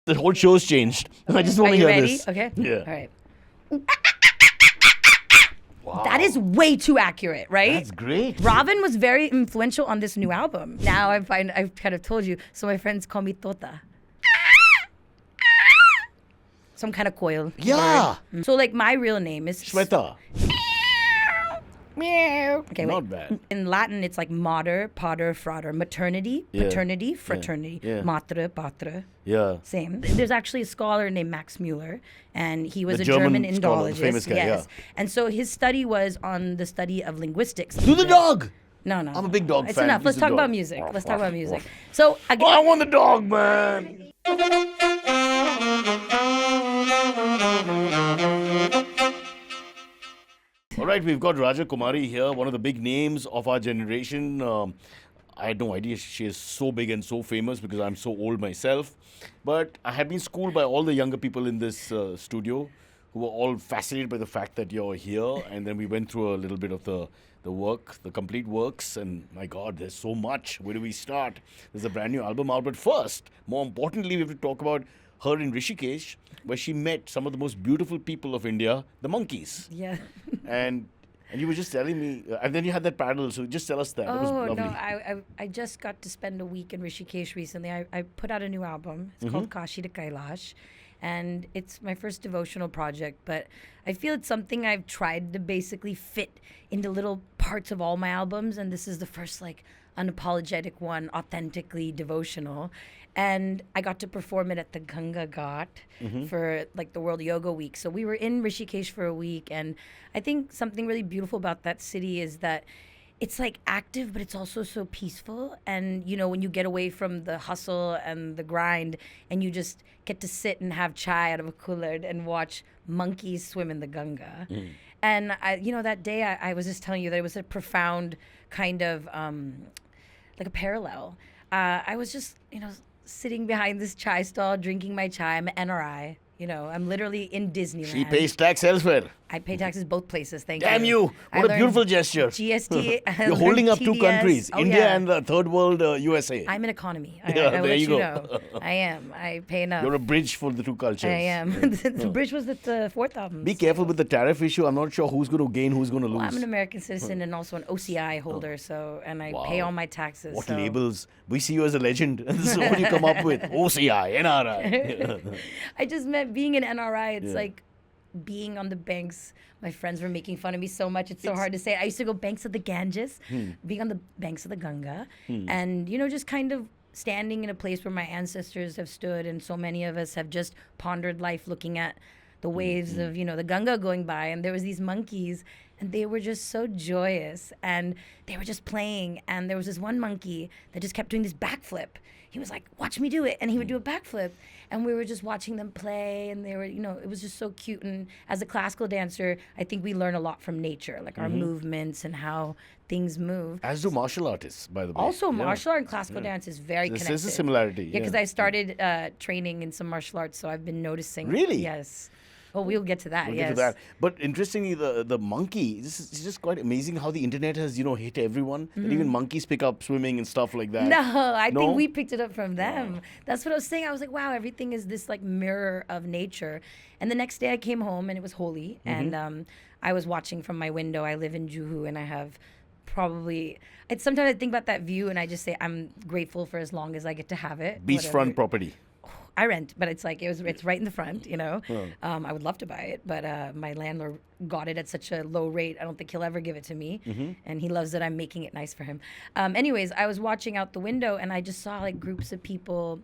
The whole show's changed. I just want Are to you hear ready? this. Okay. Yeah. All right. Wow. That is way too accurate, right? That's great. Robin was very influential on this new album. Now I've kind of told you, so my friends call me Tota. Some kind of coil. Yeah. Bird. So like my real name is Svetha. Meow. Okay, Not wait. bad. In Latin, it's like mater, pater, frater, maternity, Yeah. paternity, fraternity, Yeah. matre, patre. Yeah. Same. There's actually a scholar named Max Mueller, and he was The a German German scholar, the Indologist. famous guy, yes. yeah. And so his study was on the study of linguistics. Do the dog. No. I'm a big dog It's fan. enough. Let's He's a talk dog. about music. Let's talk about music. So Oh, I again, want the dog, man. All right, we've got Raja Kumari here, one of the big names of our generation. I had no idea she is so big and so famous because I'm so old myself. But I have been schooled by all the younger people in this studio who were all fascinated by the fact that you're here. And then we went through a little bit of the work, the complete works. And my God, there's so much. Where do we start? There's a brand new album out. But first, more importantly, we have to talk about her in Rishikesh, where she met some of the most beautiful people of India, the monkeys. yeah. And you were just telling me, and then you had that paddle, so just tell us that. That was Oh lovely. no! I just got to spend a week in Rishikesh recently. I put out a new album. It's called Kaashi to Kailash, and it's my first devotional project. But I feel it's something I've tried to basically fit into little parts of all my albums, and this is the first like unapologetic one, authentically devotional. And I got to perform it at the Ganga Ghat for like the World Yoga Week. So we were in Rishikesh for a week, and I think something really beautiful about that city is that it's like active, but it's also so peaceful. And you know, when you get away from the hustle and the grind, and you just get to sit and have chai out of a cooler and watch monkeys swim in the Ganga. And that day I was just telling you that it was a profound kind of like a parallel. I was just sitting behind this chai stall, drinking my chai. I'm an NRI. I'm literally in Disneyland. She pays tax elsewhere. I pay taxes both places. Thank you. Damn you! I What a learned beautiful gesture. GST. I You're holding learned up two TDS. countries, Oh, India yeah. and the third world USA. I'm an economy. Yeah, I will there let you you go. know. I am. I pay enough. You're a bridge for the two cultures. I am. The bridge was the fourth album. Be careful with the tariff issue. I'm not sure who's going to gain, who's going to lose. Well, I'm an American citizen and also an OCI holder, and I pay Wow. all my taxes. What so. labels? We see you as a legend. And this is what you come up with. OCI, NRI. I just meant being an NRI. It's like being on the banks. My friends were making fun of me so much. It's so hard to say. I used to go banks of the Ganges, being on the banks of the Ganga, and just kind of standing in a place where my ancestors have stood, and so many of us have just pondered life, looking at the waves of the Ganga going by, and there was these monkeys, and they were just so joyous, and they were just playing, and there was this one monkey that just kept doing this backflip. He was like, watch me do it, and he would do a backflip, and we were just watching them play, and they were, it was just so cute. And as a classical dancer, I think we learn a lot from nature, like our movements and how things move. As do martial artists, by the way. Also, Yeah. martial art and classical dance is very connected. There's a similarity. Yeah, because I started training in some martial arts, so I've been noticing. Really? Yes. Oh, we'll get to that. We'll yes. get to that. But interestingly, the monkey, this is just quite amazing how the internet has, hit everyone. That even monkeys pick up swimming and stuff like that. No, I No? think we picked it up from them. That's what I was saying. I was like, wow, everything is this like mirror of nature. And the next day I came home and it was Holi. And I was watching from my window. I live in Juhu and I have sometimes I think about that view and I just say I'm grateful for as long as I get to have it. Beachfront whatever. property. I rent, but it's right in the front, I would love to buy it, but my landlord got it at such a low rate. I don't think he'll ever give it to me, and he loves that I'm making it nice for him. Anyways, I was watching out the window, and I just saw like groups of people,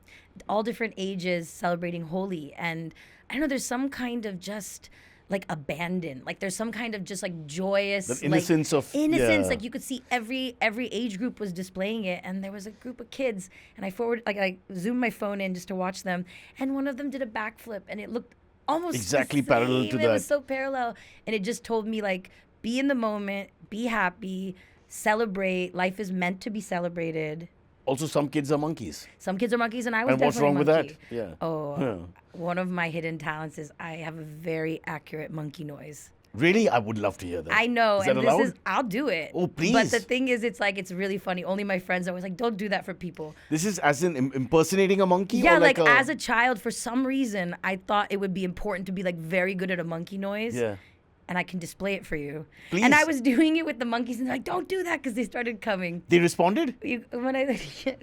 all different ages, celebrating Holi, and I don't know. There's some kind of just like abandon, like there's some kind of just like joyous The innocence of innocence, yeah. like you could see every age group was displaying it, and there was a group of kids, and I zoomed my phone in just to watch them, and one of them did a backflip, and it looked almost Exactly the parallel same. to It was that. so parallel, and it just told me like be in the moment, be happy, celebrate. Life is meant to be celebrated. Also, some kids are monkeys. Some kids are monkeys, and I was And what's definitely wrong a with monkey. that? Yeah. Oh, Yeah. one of my hidden talents is I have a very accurate monkey noise. Really? I would love to hear that. I know, Is that and allowed? I'll do it. Oh, please. But the thing is, it's really funny. Only my friends are always like, don't do that for people. This is as in impersonating a monkey? Yeah, or like as a child, for some reason, I thought it would be important to be like very good at a monkey noise. Yeah. And I can display it for you. Please. And I was doing it with the monkeys, and they're like, don't do that, because they started coming. They responded? What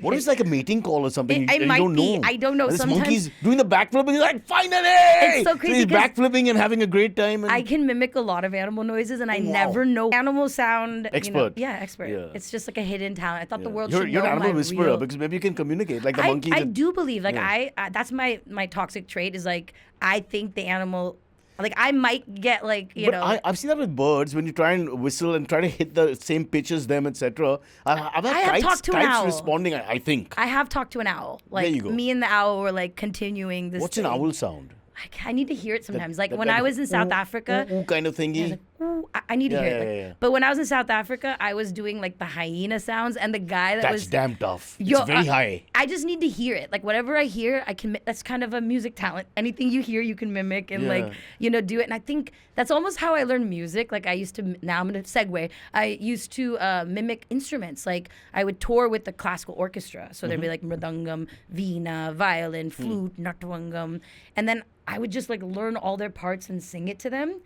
What if it's like a mating call or something? It you might don't be. know. I don't know. And this Sometimes monkey's doing the backflip and he's like, finally! It's so crazy he's 'cause backflipping and having a great time. And I can mimic a lot of animal noises, and I Wow. never know animal sound. Expert. Expert. Yeah. It's just like a hidden talent. I thought the world you're should an know animal my whisperer real... because maybe you can communicate like the I monkey. do believe, like, Yeah. that's my toxic trait is, like, I think the animal, like, I might get, like, you But know. I've seen that with birds when you try and whistle and try to hit the same pitch as them, etc. I've had I have talked to an kites owl. responding, I think. I have talked to an owl. Like, you go. me and the owl were, like, continuing this What's an thing. owl sound? I need to hear it sometimes. Like, That when kind I of was in South Africa... ooh kind of thingy. Ooh, I need to Yeah, hear it. yeah, Like, yeah. But when I was in South Africa, I was doing like the hyena sounds, and the guy that That's was damn tough. Yo, It's very high. I just need to hear it. Like, whatever I hear, I can. That's kind of a music talent. Anything you hear, you can mimic and like, Yeah. do it. And I think that's almost how I learned music. Like, I used to. Now I'm gonna segue. I used to mimic instruments. Like, I would tour with the classical orchestra, so there'd be like mridangam, veena, violin, flute, natwangam, and then I would just like learn all their parts and sing it to them.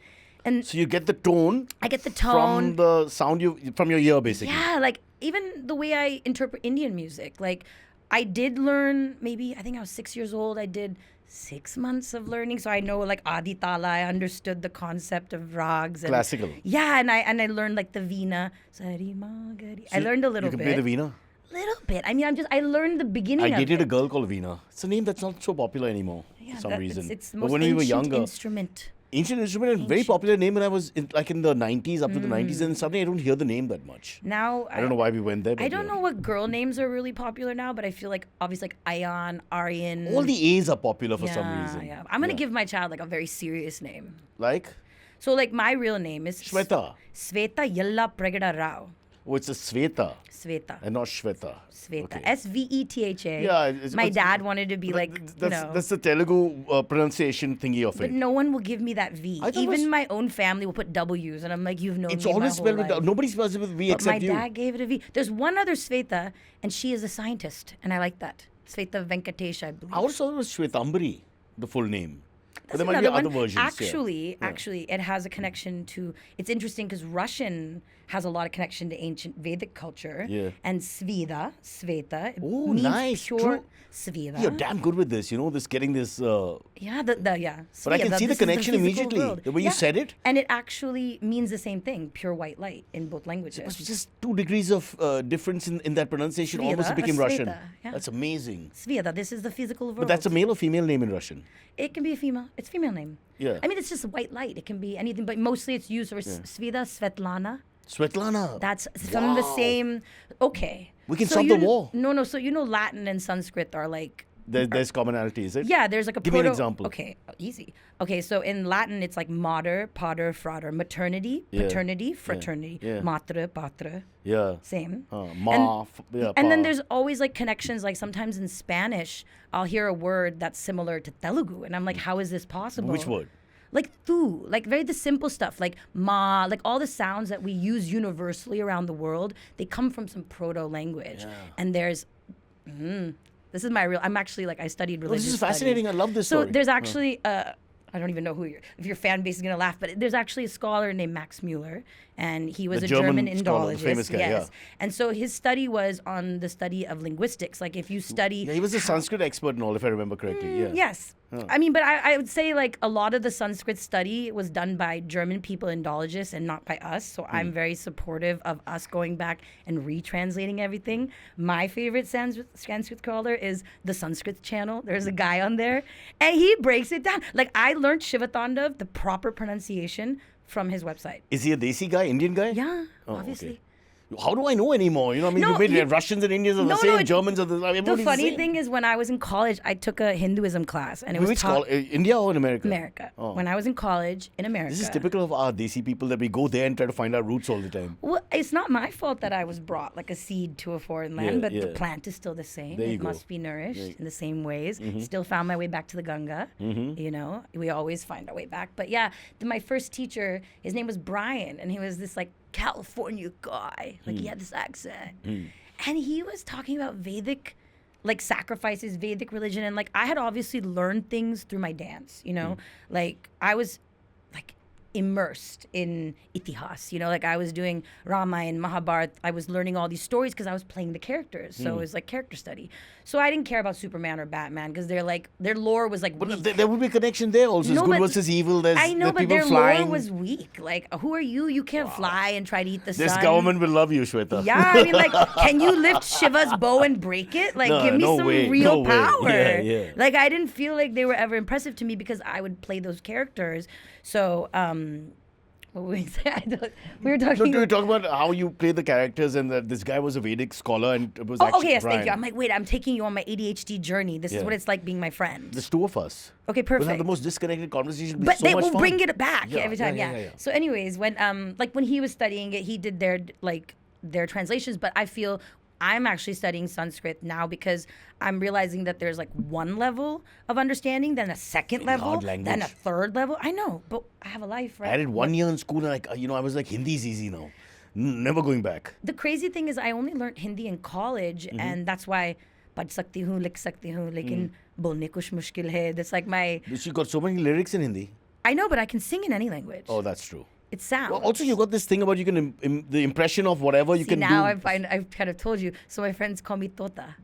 And So you get the tone I get the tone. from the sound from your ear, basically. Yeah, like even the way I interpret Indian music. Like, I did learn, maybe, I think I was 6 years old. I did 6 months of learning. So I know like Adi Tala. I understood the concept of rags. And, Classical. Yeah, and I learned like the veena. Sari ma gari. I learned a little You bit. can play the veena. Little bit. I mean, I learned the beginning I of dated it. a girl called Veena. It's a name that's not so popular anymore Yeah, for some reason. It's the But most when we were ancient younger, instrument. ancient instrument and very popular name when I was in the 90s, up to the 90s, and suddenly I don't hear the name that much. Now I don't know why we went there. But I don't know what girl names are really popular now, but I feel like obviously like Ayan, Aryan. All the A's are popular for some reason. Yeah. I'm gonna give my child like a very serious name. Like So like my real name is Svetha. Svetha Yallapragada Rao. Oh, it's a Svetha Svetha. and not Shweta. Svetha. Okay. Svetha. Yeah, My dad wanted to be like, That's the Telugu pronunciation thingy of But it. no one will give me that V. I thought it Even was- my own family will put W's, and I'm like, you've known It's me my always whole spelled with life. nobody spells it with V But except my you. dad gave it a V. There's one other Svetha, and she is a scientist, and I like that. Svetha Venkatesh, I believe. I always thought it was Shwetambari, the full name. But That's there might be another other one. versions. yeah. Actually, it has a connection to. It's interesting because Russian has a lot of connection to ancient Vedic culture. Yeah. And Sveta, it Oh, means nice, pure true. Sveta. You're damn good with this, getting this. Yeah, yeah. But I can Sveta, see the this is connection physical immediately. world. The way you said it. And it actually means the same thing, pure white light, in both languages. It was just 2 degrees of difference in that pronunciation. Almost Sveta, became a Russian. Sveta, yeah. That's amazing. Sveta, this is the physical world. But that's a male or female name in Russian. It can be a female. It's a female name. Yeah. I mean, it's just white light. It can be anything, but mostly it's used for Sveta, Svetlana. Svetlana. That's from the Wow. same. Okay. We can So stop you the war. No. So Latin and Sanskrit are like. There's commonality, is it? Yeah, there's like a Give me an proto- example. Okay, easy. Okay, so in Latin it's like mater, pater, frater, maternity, Yeah. paternity, fraternity, Yeah. matre, patre, Yeah. same. Yeah, And then pa. there's always like connections. Like sometimes in Spanish, I'll hear a word that's similar to Telugu, and I'm like, how is this possible? Which word? Like tu, like very the simple stuff, like ma, like all the sounds that we use universally around the world, they come from some proto language. Yeah. And there's, this is my real. I'm actually like I studied Oh, religious. this is fascinating. studies. I love this So story. there's actually I don't even know if your fan base is gonna laugh, but there's actually a scholar named Max Mueller, and he was The a German German scholar, the Indologist. famous guy, yes, yeah. and so his study was on the study of linguistics. Like if you study, Yeah, he was a Sanskrit expert and all, if I remember correctly. Yeah. Yes. I mean, but I would say like a lot of the Sanskrit study was done by German people, Indologists, and not by us. So I'm very supportive of us going back and retranslating everything. My favorite Sanskrit scholar is the Sanskrit channel. There's a guy on there, and he breaks it down. Like I learned Shivatandav, the proper pronunciation, from his website. Is he a Desi guy, Indian guy? Yeah, Oh, obviously. okay. How do I know anymore? You No, made you- Russians and Indians are the No, same, no, it- Germans are the same. The Everybody's funny same. thing is, when I was in college, I took a Hinduism class, and it was Which taught India or in America? America. Oh. When I was in college in America. This is typical of our Desi people that we go there and try to find our roots all the time. Well, it's not my fault that I was brought like a seed to a foreign land, Yeah, but the yeah. plant is still the same. There you It go. must be nourished Yeah. in the same ways. Still found my way back to the Ganga. You know, we always find our way back. But yeah, my first teacher, his name was Brian, and he was this like California guy. Like he had this accent. And he was talking about Vedic like sacrifices, Vedic religion, and like I had obviously learned things through my dance, you know? Like I was like immersed in itihas, you know, like I was doing Ramayana, Mahabharata. I was learning all these stories because I was playing the characters. So it was like character study. So I didn't care about Superman or Batman because they're like, their lore was like But weak. there would be a connection there also. No, It's good but- versus evil. There's I know, there are but people their flying. lore was weak. Like, who are you? You can't fly and try to eat the This sun. government will love you, Shweta. Yeah, I mean, like, can you lift Shiva's bow and break it? Like, No, give me no some way, real no way. power. Yeah, yeah. Like, I didn't feel like they were ever impressive to me because I would play those characters. So, what were we saying? We were No, talking. do you talk about how you play the characters and that this guy was a Vedic scholar and it was Oh, actually okay, yes, thank Brian. you. I'm like, wait, I'm taking you on my ADHD journey. This is Yeah. what it's like being my friend. There's two of us. Okay, We'll have perfect. the most disconnected conversation. It'll be But so they much will fun. bring it back Yeah, every time. yeah, Yeah, yeah, yeah. So, anyways, when he was studying it, he did their translations. But I feel I'm actually studying Sanskrit now because I'm realizing that there's like one level of understanding, then a second level, hard then a language. third level. I know, but I have a life, right? I did 1 year in school and I was like, Hindi's easy now. Never going back. The crazy thing is I only learned Hindi in college, and that's why पढ़ सकती हूँ, लिख सकती हूँ, लेकिन बोलने कुछ मुश्किल है. That's like my. She got so many lyrics in Hindi. I know, but I can sing in any language. Oh, that's true. It sounds. Well, also, you got this thing about you can the impression of whatever you See, can now do. I've kind of told you. So my friends call me Tota.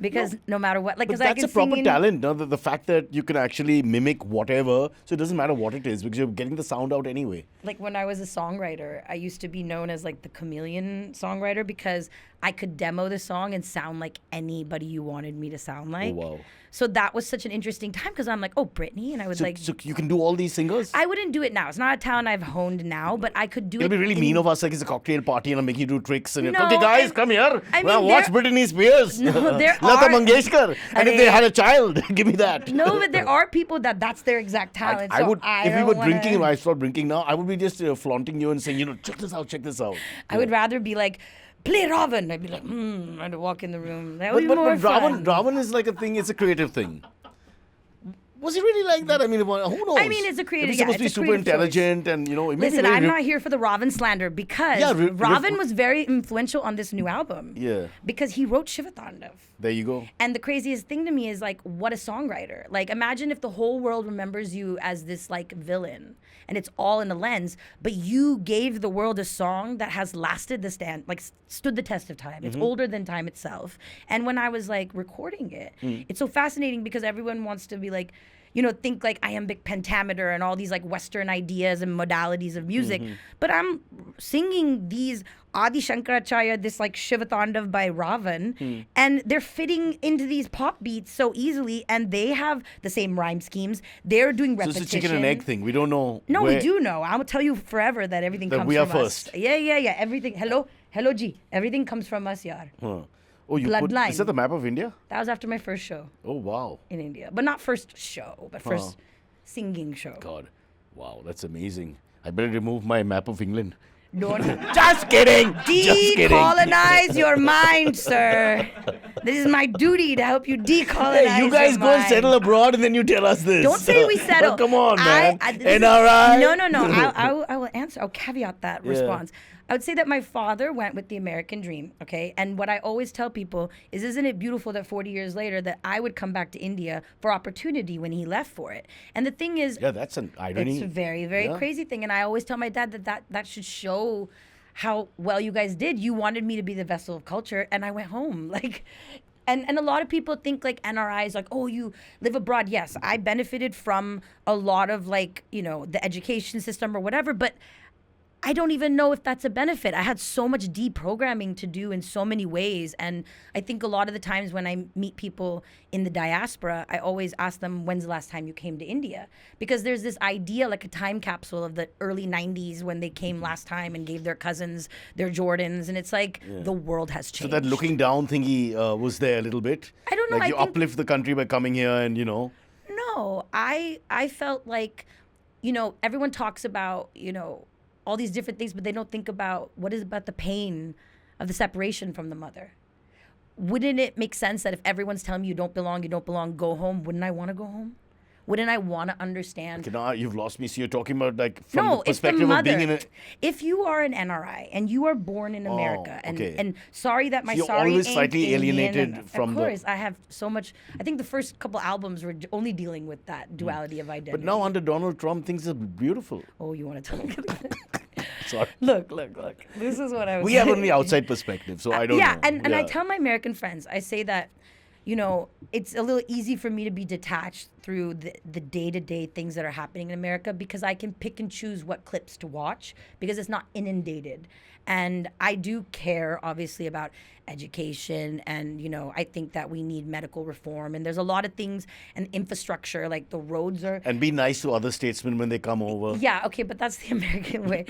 Because no matter what, like, But because I that's can a proper sing in, talent, no? The fact that you can actually mimic whatever, so it doesn't matter what it is because you're getting the sound out anyway. like when I was a songwriter, I used to be known as like the chameleon songwriter because I could demo the song and sound like anybody you wanted me to sound like. wow. So that was such an interesting time because I'm like, oh, Britney, and I would So, like. so you can do all these singers? I wouldn't do it now. It's not a talent I've honed now, but I could do It'll it. be really in- mean of us like it's a cocktail party and I'm making you do tricks and No, okay guys, and- come here. I mean, well, watch there- Britney Spears. No, there Lata are- Mangeshkar. And if they Arey. had a child, give me that. No, but there are people that's their exact talent. I so would, I if we don't were wanna- drinking, if I stopped drinking now, I would be just flaunting you and saying, check this out, check this out. I would rather be like, play Ravan. I'd be like, I'd walk in the room. That would be more But fun. Ravan is like a thing, it's a creative thing. Was he really like that? I mean, who knows? I mean, it's a creative- If he's yeah, supposed to be it's a super creative choice. intelligent and, maybe Listen, very I'm not here for the Ravan slander because Yeah, Ravan was very influential on this new album. Yeah. Because he wrote Shivatandav. There you go. And the craziest thing to me is like, what a songwriter. Like, imagine if the whole world remembers you as this like villain and it's all in the lens, but you gave the world a song that has lasted the stood the test of time. It's older than time itself. And when I was like recording it, it's so fascinating because everyone wants to be like, think like iambic pentameter and all these like Western ideas and modalities of music. But I'm singing these Adi Shankaracharya, this like Shivatandav by Ravan, and they're fitting into these pop beats so easily, and they have the same rhyme schemes. They're doing So repetition. it's a chicken and egg thing. We don't know. No, where, we do know. I will tell you forever that everything That comes we are from first. us. Yeah. Everything. Hello, G. Everything comes from us, yaar. Huh. Oh, you Bloodline. Is that the map of India? That was after my first show Oh, wow. in India, but not first show, but first singing show. God. Wow, that's amazing. I better remove my map of England. Don't Just kidding. Just kidding. decolonize your mind, sir. This is my duty to help you decolonize. Hey, you guys your go and mind. settle abroad and then you tell us this. Don't say we settle. Oh, come on, man. This is- NRI. No. I will answer. I'll caveat that response. I would say that my father went with the American dream, okay? And what I always tell people is, isn't it beautiful that 40 years later that I would come back to India for opportunity when he left for it? And the thing is, Yeah, that's an irony. it's a very, very Yeah. crazy thing. And I always tell my dad that should show how well you guys did. You wanted me to be the vessel of culture, and I went home. Like, and a lot of people think like NRI is like, oh, you live abroad. Yes, I benefited from a lot of like, the education system or whatever, but I don't even know if that's a benefit. I had so much deprogramming to do in so many ways. And I think a lot of the times when I meet people in the diaspora, I always ask them, when's the last time you came to India? Because there's this idea, like a time capsule of the early 90s when they came last time and gave their cousins their Jordans. And it's like the world has changed. So that looking down thingy was there a little bit? I don't know. Like I you think, uplift the country by coming here and, No, I felt like, everyone talks about, all these different things, but they don't think about what is about the pain of the separation from the mother. Wouldn't it make sense that if everyone's telling me you don't belong, go home? Wouldn't I want to go home? Wouldn't I want to understand? Okay, now you've lost me. So you're talking about like from the No, it's the perspective of being mother. in a... If you are an NRI and you are born in America, okay. and sorry that my So you're sorry always ain't slightly Indian, alienated and from of the- course, I have so much. I think the first couple albums were only dealing with that duality of identity. But now under Donald Trump, things are beautiful. Oh, you want to talk? Sorry. Look. This is what I was We have only outside perspective, so I don't know. And I tell my American friends, I say that, it's a little easy for me to be detached through the day-to-day things that are happening in America because I can pick and choose what clips to watch because it's not inundated. And I do care, obviously, about education. And, I think that we need medical reform. And there's a lot of things and infrastructure, like the roads are... And be nice to other statesmen when they come over. Yeah, okay, but that's the American way.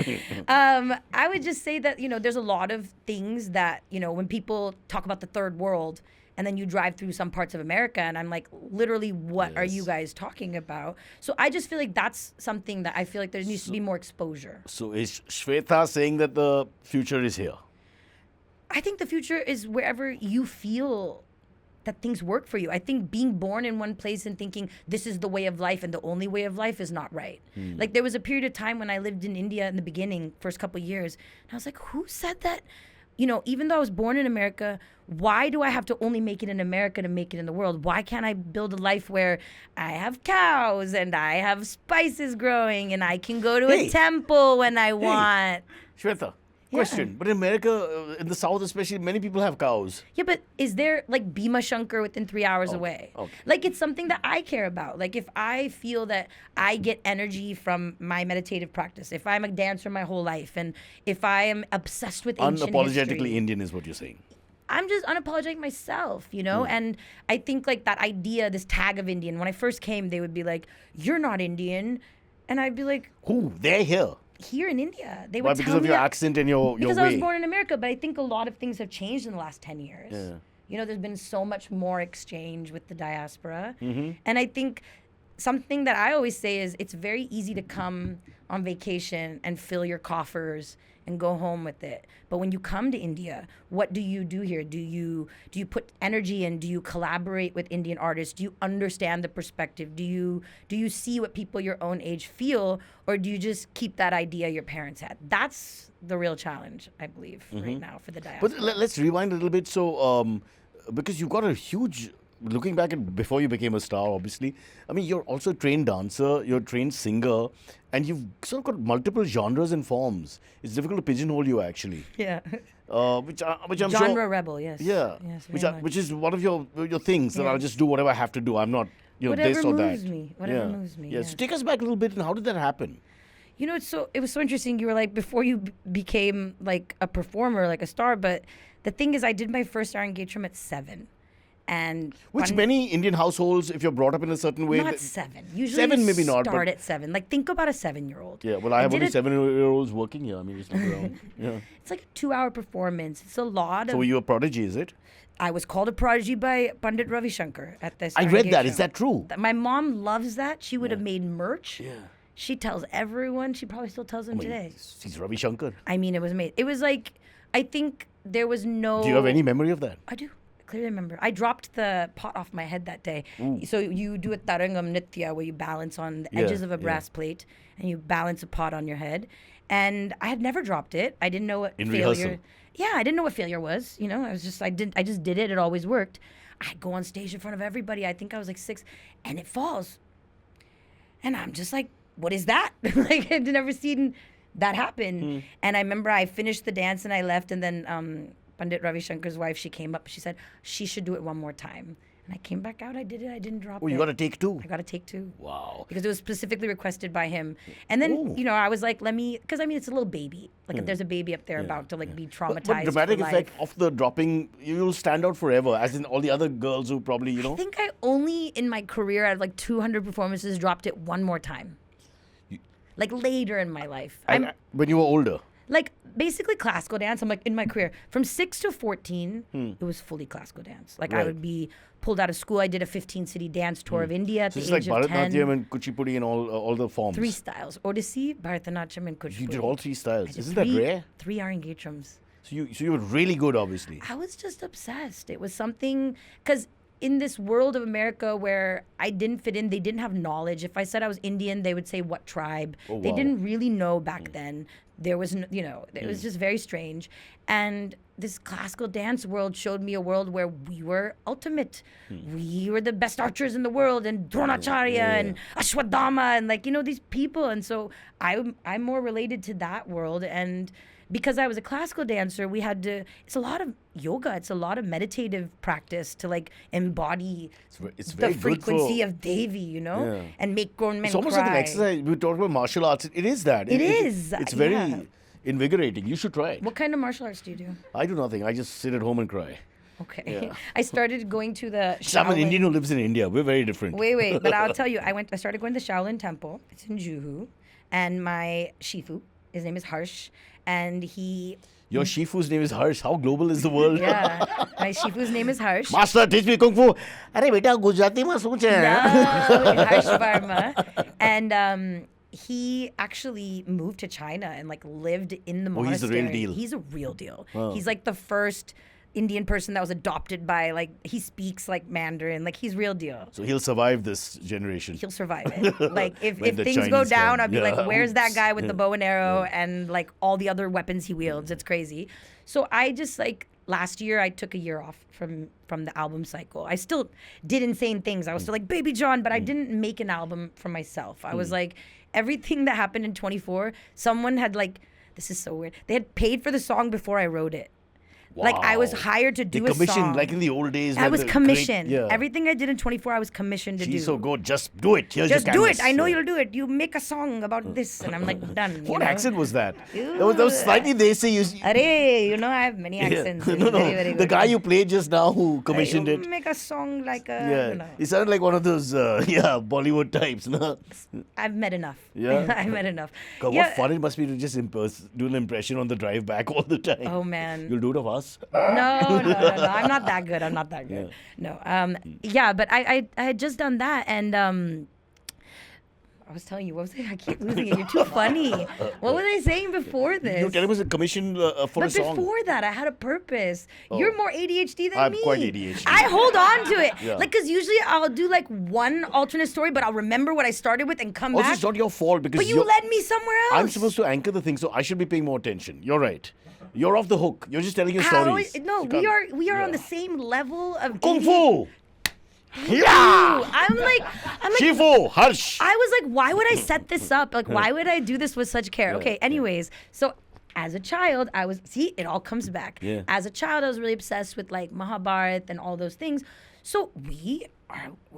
I would just say that, there's a lot of things that, when people talk about the third world, and then you drive through some parts of America, and I'm like, literally, what are you guys talking about? So I just feel like that's something that I feel like there needs to be more exposure. So is Svetha saying that the future is here? I think the future is wherever you feel that things work for you. I think being born in one place and thinking this is the way of life and the only way of life is not right. Like there was a period of time when I lived in India in the beginning, first couple of years, and I was like, who said that? Even though I was born in America, why do I have to only make it in America to make it in the world? Why can't I build a life where I have cows and I have spices growing and I can go to a temple when I want? Svetha, question. But in America, in the South especially, many people have cows. Yeah, but is there like BMI Shankar within 3 hours away? Okay. Like it's something that I care about. Like if I feel that I get energy from my meditative practice, if I'm a dancer my whole life, and if I am obsessed with ancient Unapologetically history, Indian is what you're saying. I'm just unapologetic myself, And I think like that idea, this tag of Indian, when I first came, they would be like, you're not Indian. And I'd be like, Who? They're here. here in India. They Why? would Because tell of me your that- accent and your because way. I was born in America, but I think a lot of things have changed in the last 10 years. Yeah. There's been so much more exchange with the diaspora. Mm-hmm. And I think something that I always say is it's very easy to come on vacation and fill your coffers and go home with it. But when you come to India, what do you do here? Do you put energy in? Do you collaborate with Indian artists? Do you understand the perspective? Do you see what people your own age feel, or do you just keep that idea your parents had? That's the real challenge, I believe, right now for the diaspora. But let's rewind a little bit. So, because you've got a huge, looking back at before you became a star, obviously, I mean, you're also a trained dancer, you're a trained singer, and you've sort of got multiple genres and forms. It's difficult to pigeonhole you, actually. Yeah. Which I'm Genre sure... rebel, yes. Yeah. Yes, which very much. which is one of your things that Yeah. I'll just do whatever I have to do. I'm not, Whatever this or that. moves me. Whatever moves me, Yeah. yes. So take us back a little bit, and how did that happen? It was so interesting. You were like, before you became like a performer, like a star, but the thing is, I did my first star engagement at 7. And Which many Indian households, if you're brought up in a certain way... not 7. Usually 7 you maybe not, but- start at 7. Like think about a 7-year-old. Yeah, well, I have did only it- 7-year-olds working here. I mean, just look around. Yeah. It's like a 2-hour performance. It's a lot of... So were you a prodigy, is it? I was called a prodigy by Pandit Ravi Shankar at this. I read that. Is that true? My mom loves that. She would have made merch. Yeah. She tells everyone. She probably still tells them today. He's Ravi Shankar. I mean, it was made. It was like, I think there was no... Do you have any memory of that? I do. I clearly remember. I dropped the pot off my head that day. So you do a tarangam nitya where you balance on the edges of a brass plate and you balance a pot on your head. And I had never dropped it. I didn't know what In failure... rehearsal? Yeah, I didn't know what failure was. I just did it. It always worked. I go on stage in front of everybody. I think I was like 6, and it falls. And I'm just like, what is that? Like I'd never seen that happen. And I remember I finished the dance and I left, and then Pandit Ravi Shankar's wife, she came up. She said she should do it one more time. And I came back out. I did it. I didn't drop it. Oh, you got to take 2. I got to take 2. Wow. Because it was specifically requested by him. And then, I was like, because it's a little baby. Like if there's a baby up there about to be traumatized. But dramatic for effect life. of the dropping, you'll stand out forever, as in all the other girls who probably, I think I only, in my career, out of 200 performances, dropped it one more time. Later in my life. When you were older. Basically classical dance. I'm in my career from 6 to 14, it was fully classical dance. I would be pulled out of school. I did a 15-city dance tour of India at the age of 10. So it's like Bharatanatyam and Kuchipudi and all the forms. 3 styles: Odissi, Bharatanatyam, and Kuchipudi. You did all 3 styles. Isn't that rare? 3 Arangetrams. So you were really good, obviously. I was just obsessed. It was something because in this world of America where I didn't fit in, they didn't have knowledge. If I said I was Indian, they would say what tribe. Oh, they wow. didn't really know back then. There was, it was just very strange. And this classical dance world showed me a world where we were ultimate. We were the best archers in the world, and Dronacharya and Ashwadama and these people. And so I'm more related to that world. And because I was a classical dancer, it's a lot of yoga. It's a lot of meditative practice to embody it's the very good frequency of Devi, and make grown men It's almost cry. like an exercise. We talked about martial arts. It is that. It is. It's very invigorating. You should try it. What kind of martial arts do you do? I do nothing. I just sit at home and cry. Okay. Yeah. I started going to the So I'm an Shaolin- Indian who lives in India. We're very different. Wait, but I'll tell you, I started going to the Shaolin Temple. It's in Juhu, and my Shifu, his name is Harsh, and Your Shifu's name is Harsh. How global is the world? yeah, my Shifu's name is Harsh. Master, teach me Kung Fu. Arey beta, Gujarati mein soch hai. No, Harsh Varma. And he actually moved to China and Oh, lived in the he's the monastery. real deal. He's a real deal. Wow. He's the first Indian person that was adopted by he speaks Mandarin. He's real deal. So he'll survive this generation. He'll survive it. If When the things go Chinese down, come. I'll be Yeah. where's that Oops. guy with the bow and arrow and all the other weapons he wields? It's crazy. So I just last year I took a year off from the album cycle. I still did insane things. I was still Baby John, but I didn't make an album for myself. I was everything that happened in 24, someone had this is so weird. They had paid for the song before I wrote it. I was Wow. hired to do a commissioned, song. like in the old days. I when was the commissioned. Great, Everything I did in 24, I was commissioned to do. She's so good. Just do it. Here's Just your do it. canvas. I know Yeah. you'll do it. You make a song about this, and I'm done. What you know? accent was that? That was slightly desi. Arey, I have many accents. No, It's very, very the good. guy you played just now who commissioned you it. Make a song Yeah, he sounded like one of those Bollywood types. No? I've met enough. Yeah. I've met enough. God, what fun it must be to just do an impression on the drive back all the time. Oh man. You'll do it of us? No. I'm not that good. I'm not that good. No. Yeah, but I had just done that, and I was telling you, what was I? I keep losing it. You're too funny. What was I saying before this? You tell him it was a commission for a But song. before that, I had a purpose. You're more ADHD than I'm me. quite ADHD. I hold on to it. Yeah. Because usually I'll do one alternate story, but I'll remember what I started with and come Also, back. it's not your fault because But you led me somewhere else. I'm supposed to anchor the thing, so I should be paying more attention. You're right. You're off the hook. You're just telling your stories. No, You we can't- are on the same level of Kung ADHD. Fu! Yeah! I'm like Shifu! Harsh! I was like, why would I set this up? Why would I do this with such care? Okay, anyways, so as a child, it all comes back. Yeah. As a child, I was really obsessed with Mahabharata and all those things. So we're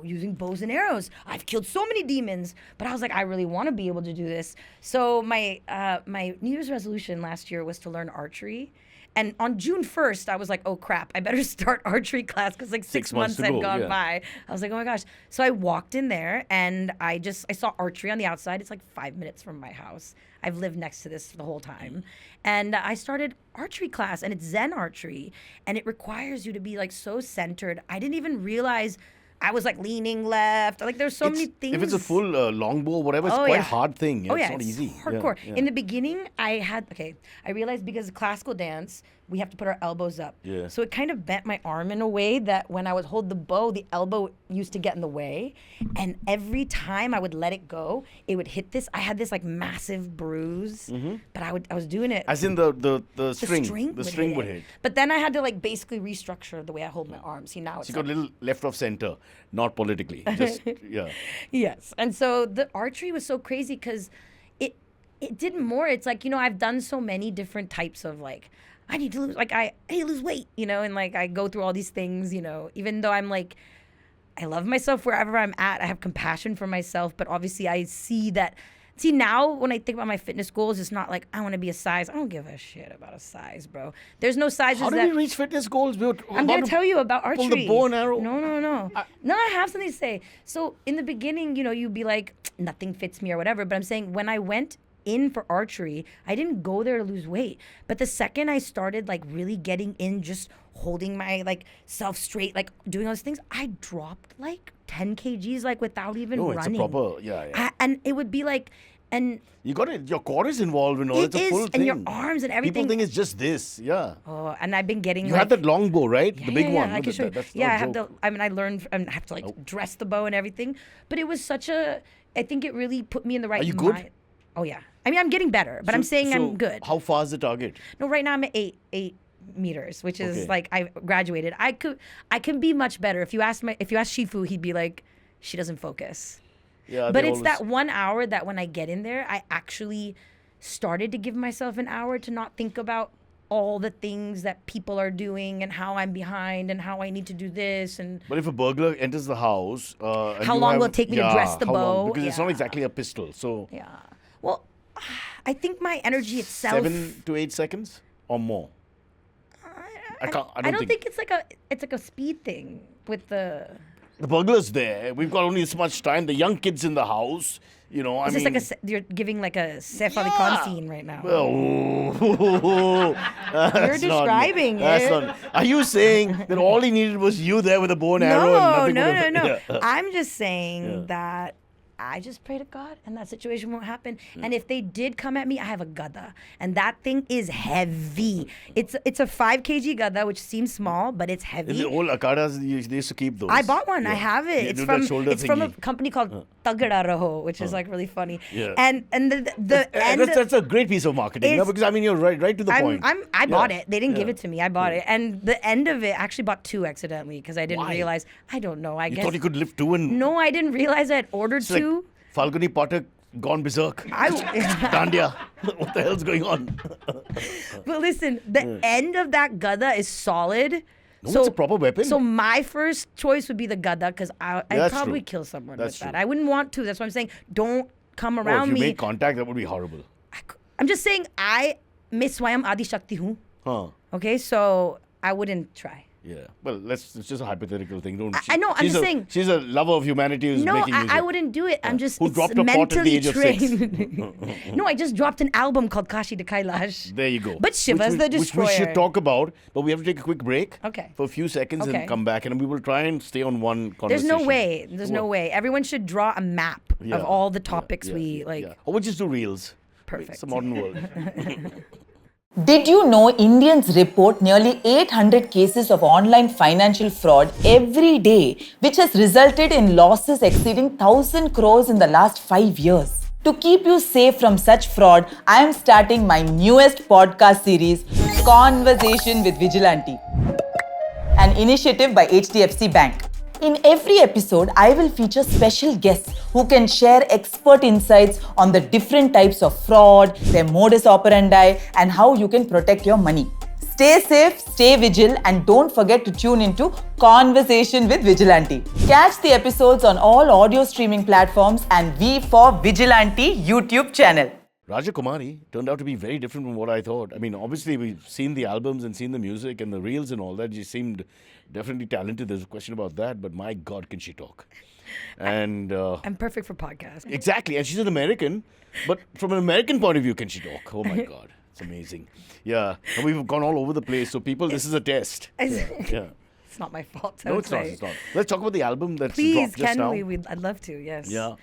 using bows and arrows. I've killed so many demons, but I was like, I really want to be able to do this. So my New Year's resolution last year was to learn archery. And on June 1st, I was like, oh crap, I better start archery class because 6 months to had go, gone yeah. by. I was like, oh my gosh. So I walked in there and I saw archery on the outside. It's 5 minutes from my house. I've lived next to this the whole time. And I started archery class, and it's Zen archery. And it requires you to be so centered. I didn't even realize I was leaning left. There's so many things. If it's a full longbow or whatever, it's Oh, quite yeah. a hard thing. Oh it's yeah, not it's easy. hardcore. Yeah. In the beginning, I realized because of classical dance, we have to put our elbows up. Yeah. So it kind of bent my arm in a way that when I would hold the bow, the elbow used to get in the way. And every time I would let it go, it would hit this. I had this massive bruise, but I was doing it. As in the string. The The string would it. hit. But then I had to basically restructure the way I hold my arm. See, now it's So you got a little left of center, not politically. Just, yeah. Yes. And so the archery was so crazy because it did more. It's I've done so many different types of I need to lose I need to lose weight, and I go through all these things, even though I'm I love myself wherever I'm at. I have compassion for myself, but obviously I see that. See, now when I think about my fitness goals, it's not like I want to be a size. I don't give a shit about a size, bro. There's no sizes. How do we reach fitness goals? I'm going to tell you about archery. Pull the bow and arrow. No. I have something to say. So in the beginning, you'd be like, nothing fits me or whatever. But I'm saying when I went in for archery, I didn't go there to lose weight. But the second I started like really getting in, just holding my like self straight, like doing all those things, I dropped like 10 kgs like without even running. It's a proper, And it would be like, and you got it. Your core is involved in all. It's a full thing. And your arms and everything. People think it's just this. Yeah. Oh, and I've been getting. You had that long bow, right? The big one. I can show you. That's I have the. I mean, I learned. I have to dress the bow and everything. But it was such a. I think it really put me in the right. Are you good? Oh yeah. I mean, I'm getting better, but I'm saying I'm good. How far is the target? No, right now I'm at 8 meters, which is like I graduated. I can be much better. If you ask Shifu, he'd be like, she doesn't focus. Yeah, but it's that 1 hour that when I get in there, I actually started to give myself an hour to not think about all the things that people are doing and how I'm behind and how I need to do this. But if a burglar enters the house, how long will it take me to dress the bow? Because it's not exactly a pistol. So well, I think my energy itself. 7 to 8 seconds or more. I don't think it's like a speed thing with the. The burglar's there. We've got only this much time. The young kids in the house. Is this like you're giving like a Saif Ali Khan scene right now? You're describing it. Are you saying that all he needed was you there with a bow and arrow? No. I'm just saying that I just pray to God and that situation won't happen. And if they did come at me, I have a gada. And that thing is heavy. It's a 5 kg gada, which seems small, but it's heavy. In the old akadas, they used to keep those. I bought one. I have it. It's from a company called Tagada Raho, which is like really funny. Yeah. And the end. That's a great piece of marketing. Because I mean, you're right to the point. I bought it. They didn't give it to me. I bought it. And the end of it, I actually bought 2 accidentally because I didn't realize. I don't know. I guess. You thought you could lift 2 and. No, I didn't realize I had ordered 2. Falguni Pathak gone berserk. Dandiya. What the hell's going on? But listen, the end of that gada is solid. No, it's a proper weapon. So my first choice would be the gada because I'd probably kill someone with that. I wouldn't want to. That's why I'm saying don't come around me. If you make contact, that would be horrible. I'm just saying I Miss Swayam Adi Shakti hu. Okay, so I wouldn't try. Yeah, well, it's just a hypothetical thing. I know. I'm just saying. She's a lover of humanity who's making music. I wouldn't do it. I'm just who dropped a pot at the age of 6. No, I just dropped an album called Kaashi to Kailash. There you go. But Shiva's the Destroyer. Which we should talk about, but we have to take a quick break. Okay. For a few seconds and come back, and we will try and stay on one conversation. There's no way. Everyone should draw a map of all the topics we like. Yeah. Or we'll just do reels. Perfect. It's a modern world. Did you know Indians report nearly 800 cases of online financial fraud every day, which has resulted in losses exceeding 1,000 crores in the last 5 years? To keep you safe from such fraud, I am starting my newest podcast series, Conversation with Vigilante, an initiative by HDFC Bank. In every episode, I will feature special guests who can share expert insights on the different types of fraud, their modus operandi, and how you can protect your money. Stay safe, stay vigilant, and don't forget to tune into Conversation with Vigilante. Catch the episodes on all audio streaming platforms and V for Vigilante YouTube channel. Raja Kumari turned out to be very different from what I thought. I mean, obviously, we've seen the albums and seen the music and the reels and all that. She seemed definitely talented. There's a question about that. But my God, can she talk? And I'm perfect for podcasts. Exactly. And she's an American. But from an American point of view, can she talk? Oh, my God. It's amazing. Yeah. And we've gone all over the place. So, people, this is a test. Yeah. It's not my fault. No, it's not. It's not. Let's talk about the album that's Please, dropped just now. I'd love to, yes. Yeah.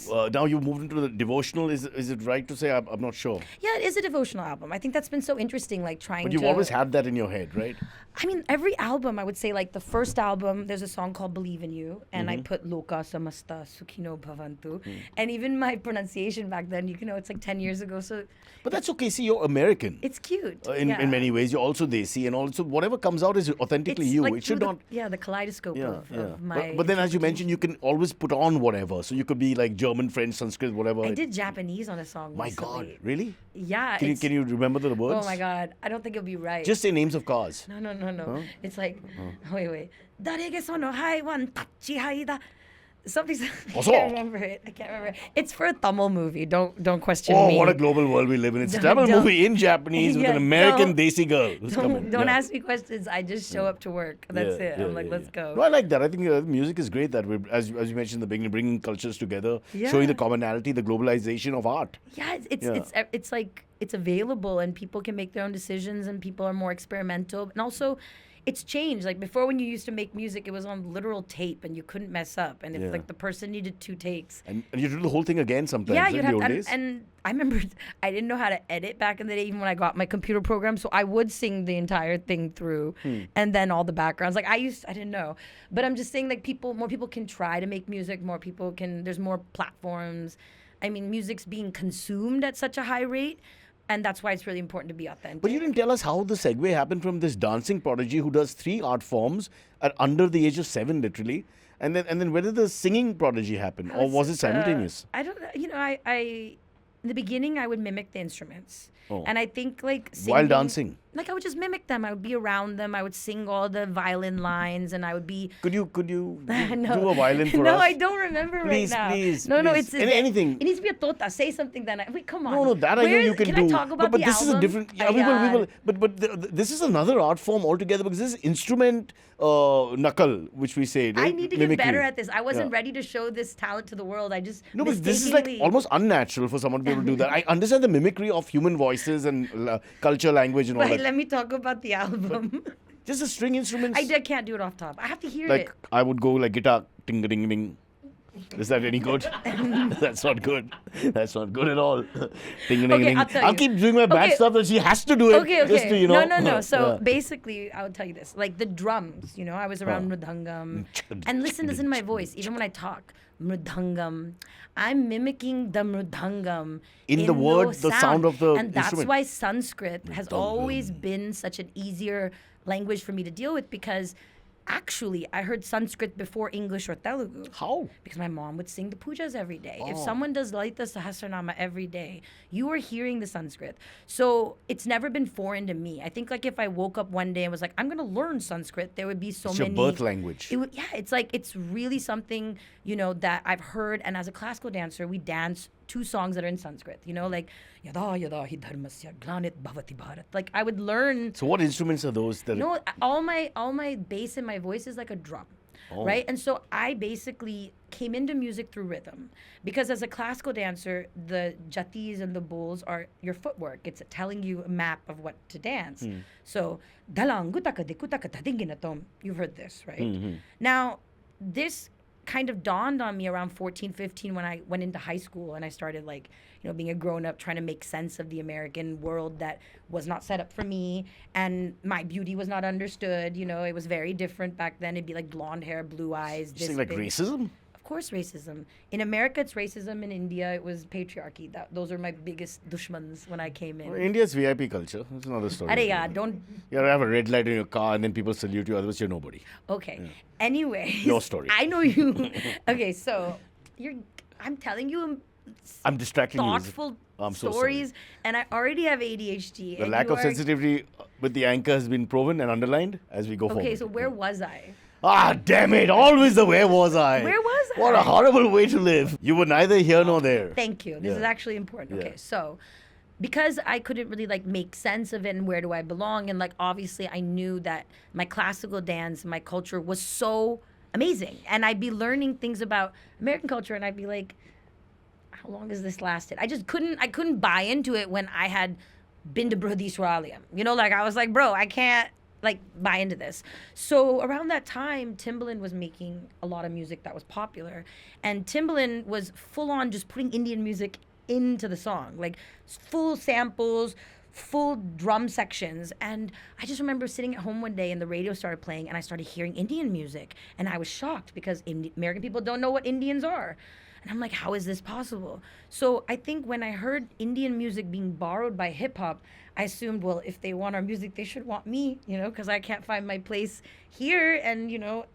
Now you've moved into the devotional. Is it right to say? I'm not sure. Yeah, it is a devotional album. I think that's been so interesting, like trying to... But you've always had that in your head, right? I mean, every album, I would say, like the first album, there's a song called Believe in You, and I put Loka Samasta Sukhino Bhavantu. And even my pronunciation back then, it's like 10 years ago, so... But that's okay. See, you're American. It's cute. In many ways. You're also Desi, and also whatever comes out is authentically you. Like it should not... the kaleidoscope of my... But then, as you mentioned, you can always put on whatever. So you could be like German, French, Sanskrit, whatever. I did Japanese on a song My recently. God, really? Yeah. Can you remember the words? Oh my God, I don't think it'll be right. Just say names of cars. No. Huh? It's like, wait. Darege sono hai wan tachi haida. Something. I Also. can't remember it. It's for a Tamil movie. Don't question Oh, me. what a global world we live in. It's a Don't- Tamil don't- movie in Japanese with Yeah, an American don't- desi girl who's coming. Don't Yeah. ask me questions. I just show up to work. That's Yeah, it. yeah, I'm like, yeah, let's yeah. go. No, I like that. I think music is great that we're, as you mentioned in the beginning, bringing cultures together, showing the Yeah. commonality, the globalization of art. Yeah, Yeah. it's like it's available and people can make their own decisions and people are more experimental. And also, it's changed. Like before, when you used to make music, it was on literal tape and you couldn't mess up. And if Yeah. like the person needed 2 takes, And you do the whole thing again sometimes yeah, in you'd the have old to. days. And I remember I didn't know how to edit back in the day, even when I got my computer program. So I would sing the entire thing through, and then all the backgrounds. Like I didn't know, but I'm just saying, like more people can try to make music. More people can. There's more platforms. I mean, music's being consumed at such a high rate. And that's why it's really important to be authentic. But you didn't tell us how the segue happened from this dancing prodigy who does 3 art forms at under the age of 7, literally. And then where did the singing prodigy happen? Or was it simultaneous? I don't. I in the beginning I would mimic the instruments, Oh. and I think like While singing, dancing? like I would just mimic them. I would be around them. I would sing all the violin lines, and I would be. Could you do No. a violin for no, us? I don't remember Please, right now. please, No, please. it's Anything. It needs to be a tota. Say something then. Wait, come on. No, that I know Where you is- can can do. I talk about but the this is a album? different. Yeah, we will. But this is another art form altogether because this is instrument knuckle, which we say. I Right? need to Mimicry. get better at this. I wasn't Yeah. ready to show this talent to the world. I just No, but this is like mistakenly- almost unnatural for someone to be able to do that. I understand the mimicry of human voices and culture, language, and all Wait, that. let me talk about the album. Just the string instruments. Can't do it off top. I have to hear Like it. I would go like guitar, ting ding ding. Is that any good? That's not good. That's not good at all. Ding ding Okay, ding. I'll tell I'll you. keep doing my bad Okay. stuff, and she has to do it. Okay. Just to, No. So Yeah. basically, I would tell you this: like the drums. I was around mridangam, and listen to my voice. Even when I talk, mridangam, I'm mimicking the mridangam In the word, the sound of the and that's instrument. why Sanskrit has always been such an easier language for me to deal with because. Actually, I heard Sanskrit before English or Telugu. How? Because my mom would sing the pujas every day. If Oh. someone does Lalita Sahasranama every day, you are hearing the Sanskrit. So it's never been foreign to me. I think like if I woke up one day and was like, I'm going to learn Sanskrit, there would be so It's many. your birth language. It's like, it's really something, that I've heard. And as a classical dancer, we dance 2 songs that are in Sanskrit, like Yada Yada Hi Dharmasya Glanit Bhavati Bharat. Like I would learn. So what instruments are those? That No, all my bass in my voice is like a drum. Oh. Right? And so I basically came into music through rhythm. Because as a classical dancer, the jatis and the bulls are your footwork. It's telling you a map of what to dance. So, dalang gutaka de kutaka tadinginatom. You've heard this, right? Now, this kind of dawned on me around 14, 15 when I went into high school and I started being a grown up trying to make sense of the American world that was not set up for me and my beauty was not understood. It was very different back then. It'd be like blonde hair, blue eyes. you think like racism? Of course, racism. In America, it's racism. In India, it was patriarchy. Those are my biggest dushmans when I came in. Well, India's VIP culture. That's another story. Don't. You gotta have a red light in your car and then people salute you, otherwise you're nobody. Okay. Anyway. Your story. I know you. Okay, so I'm telling you I'm distracting thoughtful you. I'm so stories, and I already have ADHD. The and lack you of are- sensitivity with the anchor has been proven and underlined as we go forward. Okay, so where was I? Ah, damn it. Always the where was I? Where was What I? a horrible way to live. You were neither here nor there. Thank you. This is Yeah. actually important. Yeah. Okay, so because I couldn't really make sense of it and where do I belong, and obviously I knew that my classical dance, my culture was so amazing, and I'd be learning things about American culture, and I'd be like, how long has this lasted? I couldn't buy into it when I had been to Brodiswaralia. I was like, bro, I can't buy into this. So around that time, Timbaland was making a lot of music that was popular, and Timbaland was full on just putting Indian music into the song, full samples, full drum sections. And I just remember sitting at home one day and the radio started playing and I started hearing Indian music, and I was shocked because American people don't know what Indians are. And I'm like, how is this possible? So I think when I heard Indian music being borrowed by hip hop, I assumed, well, if they want our music, they should want me, because I can't find my place here. And,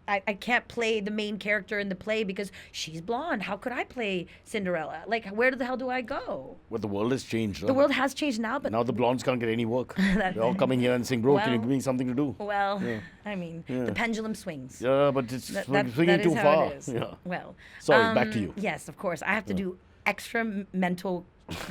I can't play the main character in the play because she's blonde. How could I play Cinderella? Like, where the hell do I go? Well, the world has changed. The world has changed now, but now the blondes can't get any work. They're all coming here and saying, bro, can you Well- give me something to do? well, I mean, the pendulum swings. Yeah, but it's That swinging is too how far. it is. Yeah. Well, Sorry, back to you. Yes, of course. I have to do extra mental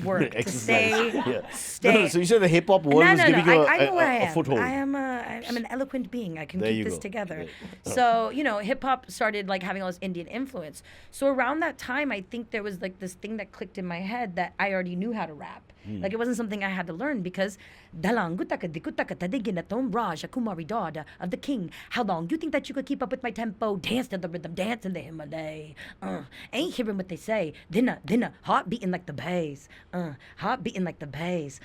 work to Exercise. stay. Yeah. stay. No, so you said the hip hop world is giving you I know where I a am. foothold. I'm an eloquent being. I can There keep you this go. together. Yeah. So, hip hop started like having all this Indian influence. So around that time, I think there was like this thing that clicked in my head that I already knew how to rap. Like it wasn't something I had to learn because Dalangutaka dikutaka tadiginatom Raja Kumari daughter of the king. How long you think that you could keep up with my tempo? Dance to the rhythm, dance in the Himalaya. Ain't hearing what they say. Dinner, heart beating like the bass. Heart beating like the bass.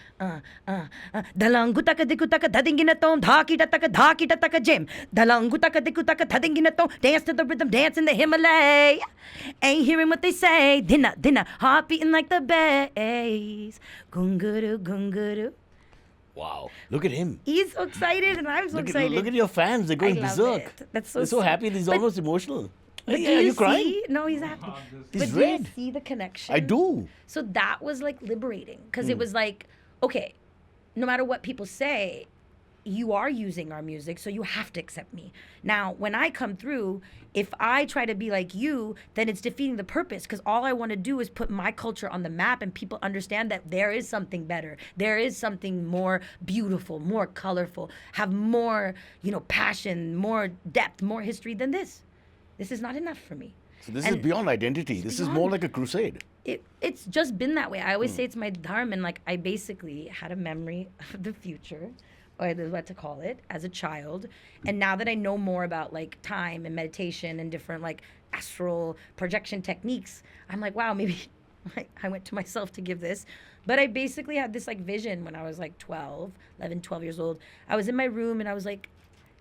Dalangutaka dikutaka tadiginatom dhaki tataka jim. Dalangutaka dikutaka tadiginatom dance to the rhythm, dance in the Himalaya. Ain't hearing what they say. Dinner, heart beating like the bass. Gunguru, gunguru. Wow. Look at him. He's so excited, and I'm so excited. Look at your fans. They're going I love berserk. it. That's so They're so sweet. happy. He's But- almost emotional. But Hey, do are you you crying? see? No, he's happy. He's But do red. you see the connection? I do. So that was like liberating because it was like, okay, no matter what people say, you are using our music, so you have to accept me. Now, when I come through, if I try to be like you, then it's defeating the purpose because all I want to do is put my culture on the map and people understand that there is something better. There is something more beautiful, more colorful, have more, passion, more depth, more history than this. This is not enough for me. So this And- is beyond identity. This is beyond- more like a crusade. It's just been that way. I always say it's my dharma, and like I basically had a memory of the future, or what to call it, as a child. And now that I know more about like time and meditation and different like astral projection techniques, I'm like, wow, maybe I went to myself to give this. But I basically had this like vision when I was like 12 years old. I was in my room and I was like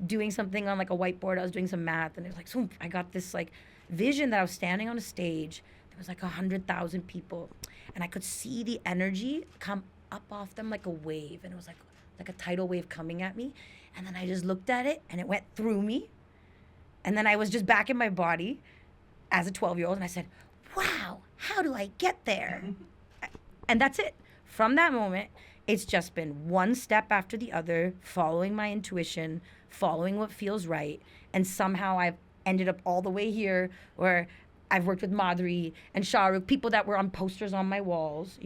doing something on like a whiteboard. I was doing some math, and it was like, so I got this like vision that I was standing on a stage. There was like 100,000 people, and I could see the energy come up off them like a wave, and it was like a tidal wave coming at me. And then I just looked at it, and it went through me, and then I was just back in my body as a 12-year-old, and I said, wow, how do I get there? And that's it. From that moment, it's just been one step after the other, following my intuition, following what feels right. And somehow I've ended up all the way here where I've worked with Madhuri and Shahrukh, people that were on posters on my walls,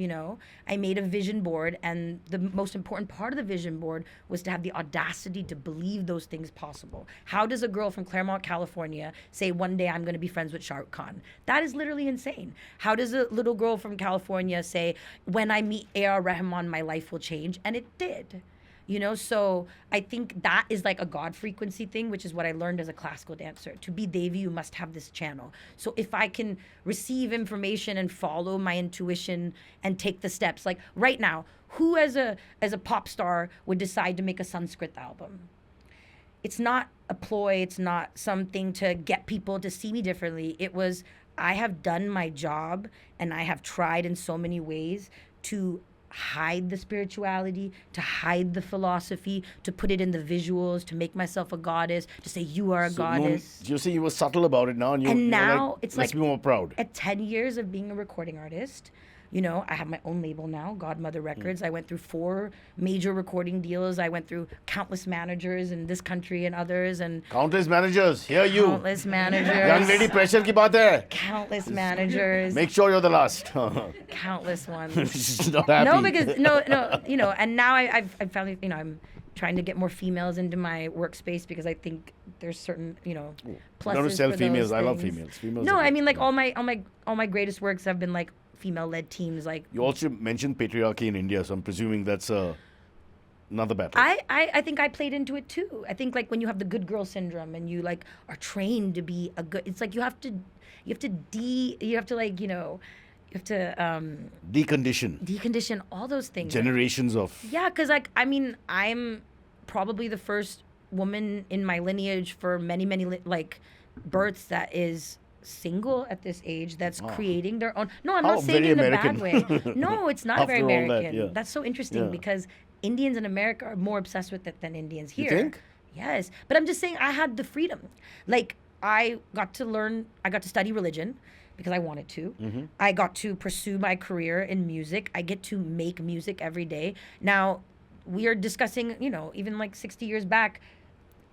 I made a vision board, and the most important part of the vision board was to have the audacity to believe those things possible. How does a girl from Claremont, California say one day I'm going to be friends with Shahrukh Khan? That is literally insane. How does a little girl from California say when I meet A.R. Rahman, my life will change? And it did. So I think that is like a God frequency thing, which is what I learned as a classical dancer. To be Devi, you must have this channel. So if I can receive information and follow my intuition and take the steps, like right now, who as a pop star would decide to make a Sanskrit album? It's not a ploy. It's not something to get people to see me differently. It was, I have done my job, and I have tried in so many ways to hide the spirituality, to hide the philosophy, to put it in the visuals, to make myself a goddess, to say you are a goddess. You see, you were subtle about it now, and you're now like, it's let's like be more proud. At 10 years of being a recording artist, I have my own label now, Godmother Records. I went through 4 major recording deals. I went through countless managers in this country and others, and Countless managers, hear you. countless managers. Young lady, pressure ki baat hai. Countless managers. Make sure you're the last. Countless ones. She's not happy. No, because no, and now I've found I'm trying to get more females into my workspace because I think there's certain pluses. Don't sell for females. those I love things. females. Females No, are I good. mean like all my greatest works have been like female-led teams. Like You also mentioned patriarchy in India, so I'm presuming that's another battle. I think I played into it too. I think like when you have the good girl syndrome and you like are trained to be a good, it's like you have to decondition all those things. Generations of Yeah, because like I'm probably the first woman in my lineage for many like births that is single at this age that's creating their own. No, I'm How not saying very it in American. a bad way. No, it's not very After all that, American. yeah. That's so interesting Yeah. because Indians in America are more obsessed with it than Indians here. think? Yes, but I'm just saying I had the freedom. Like I got to study religion because I wanted to. Mm-hmm. I got to pursue my career in music. I get to make music every day. Now, we are discussing, even like 60 years back,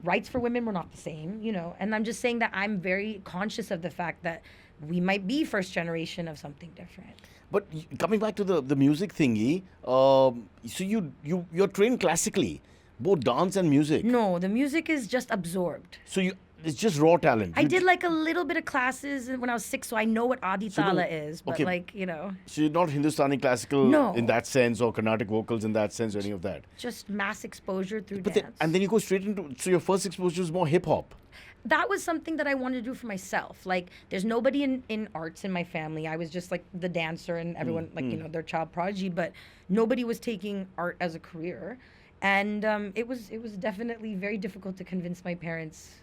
rights for women were not the same, and I'm just saying that I'm very conscious of the fact that we might be first generation of something different. But coming back to the music thingy, so you're trained classically, both dance and music. No, the music is just absorbed. So it's just raw talent. I did like a little bit of classes when I was 6, so I know what Adi Tala is, but okay. So you're not Hindustani classical No. in that sense, or Carnatic vocals in that sense, or any of that. just mass exposure through But dance. and then you go straight into, so your first exposure was more hip hop. That was something that I wanted to do for myself. Like, there's nobody in arts in my family. I was just like the dancer, and everyone their child prodigy, but nobody was taking art as a career, and it was definitely very difficult to convince my parents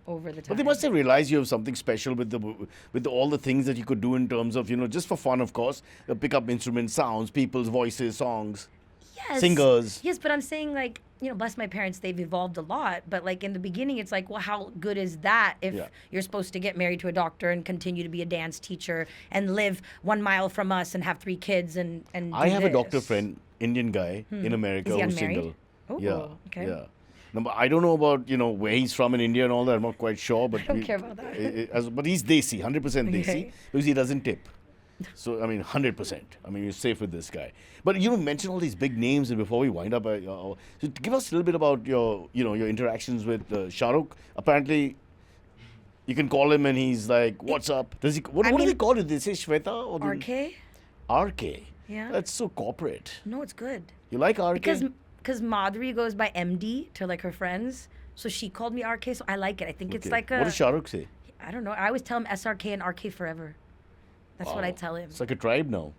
over the time. But they must have realized you have something special with all the things that you could do in terms of, just for fun, of course, pick up instruments, sounds, people's voices, songs, Yes. singers. Yes, but I'm saying like, bless my parents, they've evolved a lot. But like in the beginning, it's like, well, how good is that if Yeah. you're supposed to get married to a doctor and continue to be a dance teacher and live 1 mile from us and have 3 kids and I do have a doctor this? friend, Indian guy in America Is he who's unmarried? single. Oh, Yeah. okay. Yeah. No, but I don't know about, where he's from in India and all that. I'm not quite sure. But I don't care about that. But he's Desi, 100% Desi, Okay. because he doesn't tip. So, 100%. You're safe with this guy. But, mention all these big names, and before we wind up, so give us a little bit about your interactions with Shah Rukh. Apparently, you can call him and he's like, what's up? Does he? What do they call it? They say Shweta? Or do- RK? RK. Yeah. That's so corporate. No, it's good. You like RK? Because Madhuri goes by MD to like her friends. So she called me RK, so I like it. I think it's Okay. like What does Shah Rukh say? I don't know. I always tell him SRK and RK forever. That's what I Wow. tell him. It's like a tribe now.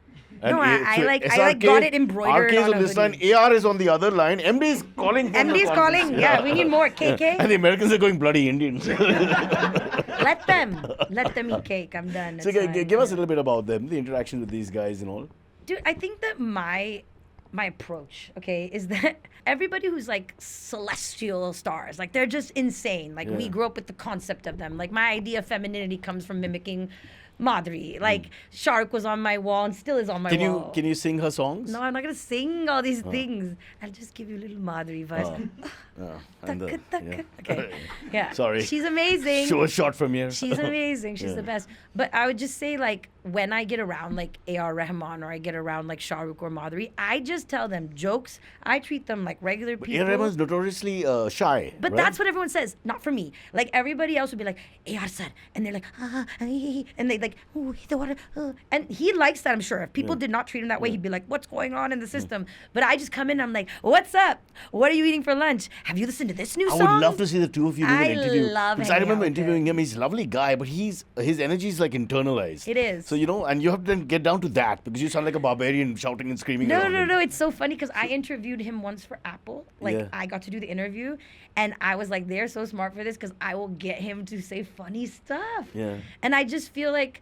No, I got it embroidered RK is on on a this line, hoodie. AR is on the other line, MD is calling. from the MD's conference. calling. Yeah, we need more. KK. And the Americans are going bloody Indians. Let them eat cake. I'm done. So It's fine. give us a little bit about them, the interaction with these guys and all. Dude, I think that my approach, okay, is that everybody who's like celestial stars, like they're just insane. Like we Yeah. grew up with the concept of them. Like my idea of femininity comes from mimicking Madhuri. Like Shah Rukh was on my wall and still is on my wall. Can you sing her songs? No, I'm not gonna sing all these things. I'll just give you a little Madhuri voice. And the- yeah. Okay. Yeah. Sorry. She's amazing. Show a shot from here. She's amazing. She's the best. But I would just say, like, when I get around, like, A.R. Rahman or I get around, like, Shah Rukh or Madhuri, I just tell them jokes. I treat them like regular people. A.R. Rahman's notoriously shy. But right? that's what everyone says. Not for me. Like, everybody else would be like, A.R. sir. And they're like, and they like, oh, the water. And he likes that, I'm sure. If people did not treat him that way, he'd be like, what's going on in the system? But I just come in, I'm like, what's up? What are you eating for lunch? Have you listened to this new I song? would love to see the two of you doing I an interview. love Because I hanging remember out with interviewing him. him. He's a lovely guy, but his energy is like internalized. It is. So, and you have to then get down to that because you sound like a barbarian shouting and screaming. around him. No. It's so funny because I interviewed him once for Apple. Like, Yeah. I got to do the interview, and I was like, they're so smart for this because I will get him to say funny stuff. Yeah. And I just feel like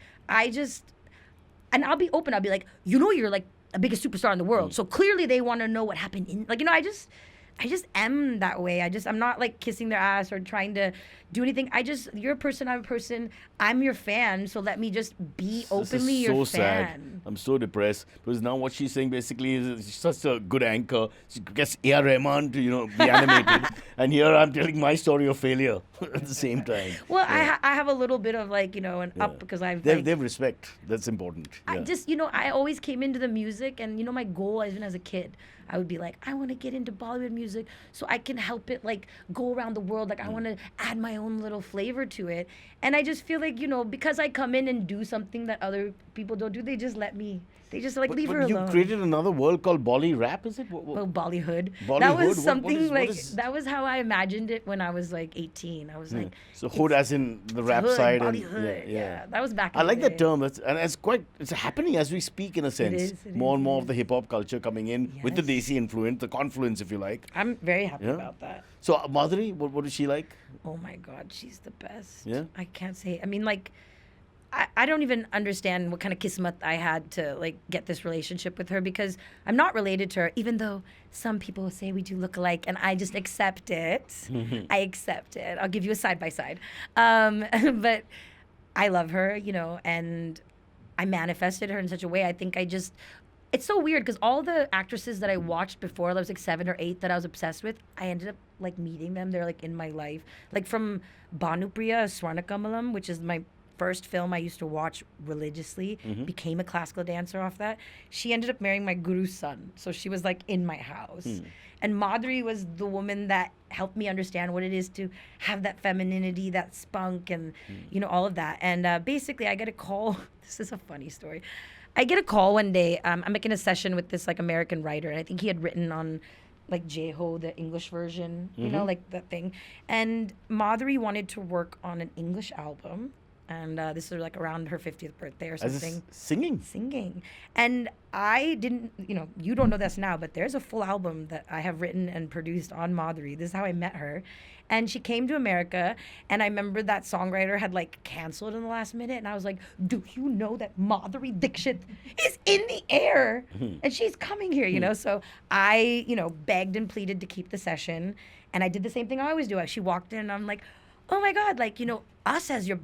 and I'll be open. I'll be like, you're like the biggest superstar in the world. So clearly they want to know what happened in, like, I just am that way. I'm not like kissing their ass or trying to do anything. you're a person, I'm a person. I'm your fan, so let me just be This openly is your so fan. sad. I'm so depressed because now what she's saying basically is she's such a good anchor. She gets A.R. Rahman to be animated, and here I'm telling my story of failure at the same time. Well, I have a little bit of like, an up because I've They like, have respect. That's important. I Yeah. just, I always came into the music and, my goal even as a kid, I would be like, I want to get into Bollywood music so I can help it like go around the world. Like I want to add my own little flavor to it. And I just feel like, because I come in and do something that other people don't do, they just let me, they just like leave her But you alone. created another world called Bolly Rap, is it? Well, Bollyhood. Bollyhood? That was What something is- what like, is- that was how I imagined it when I was like 18. I was like, So hood as in the rap hood, side. And, Bollyhood. Yeah, that was back in I the like that day. term. It's happening as we speak in a sense. is, More it and more is. of the hip hop culture coming in with the Yes. Desi influence, the confluence, if you like. I'm very happy Yeah. about that. So Madhuri, what is she like? Oh my God, she's the best. Yeah? I can't say. I mean, like, I don't even understand what kind of kismet I had to like get this relationship with her, because I'm not related to her, even though some people say we do look alike, and I just accept it. I accept it. I'll give you a side by side. But I love her, you know, and I manifested her in such a way. I think it's so weird because all the actresses that I watched before, I was like 7 or 8 that I was obsessed with, I ended up like meeting them. They're like in my life. Like from Bhanupriya Swarnakamalam, which is my first film I used to watch religiously, became a classical dancer off that. She ended up marrying my guru's son. So she was like in my house. And Madhuri was the woman that helped me understand what it is to have that femininity, that spunk, and, you know, all of that. And basically, I get a call. This is a funny story. I get a call one day. I'm making a session with this like American writer, and I think he had written on like Jeho, the English version, you know, like that thing. And Madhuri wanted to work on an English album. And this is like around her 50th birthday or something. Singing. And I didn't, you know, you don't know this now, but there's a full album that I have written and produced on Madhuri. This is how I met her. And she came to America, and I remember that songwriter had like canceled in the last minute. And I was like, do you know that Madhuri Dixit is in the air and she's coming here, you know? So I, you know, begged and pleaded to keep the session. And I did the same thing I always do. She walked in and I'm like, oh my God, like, you know, us as your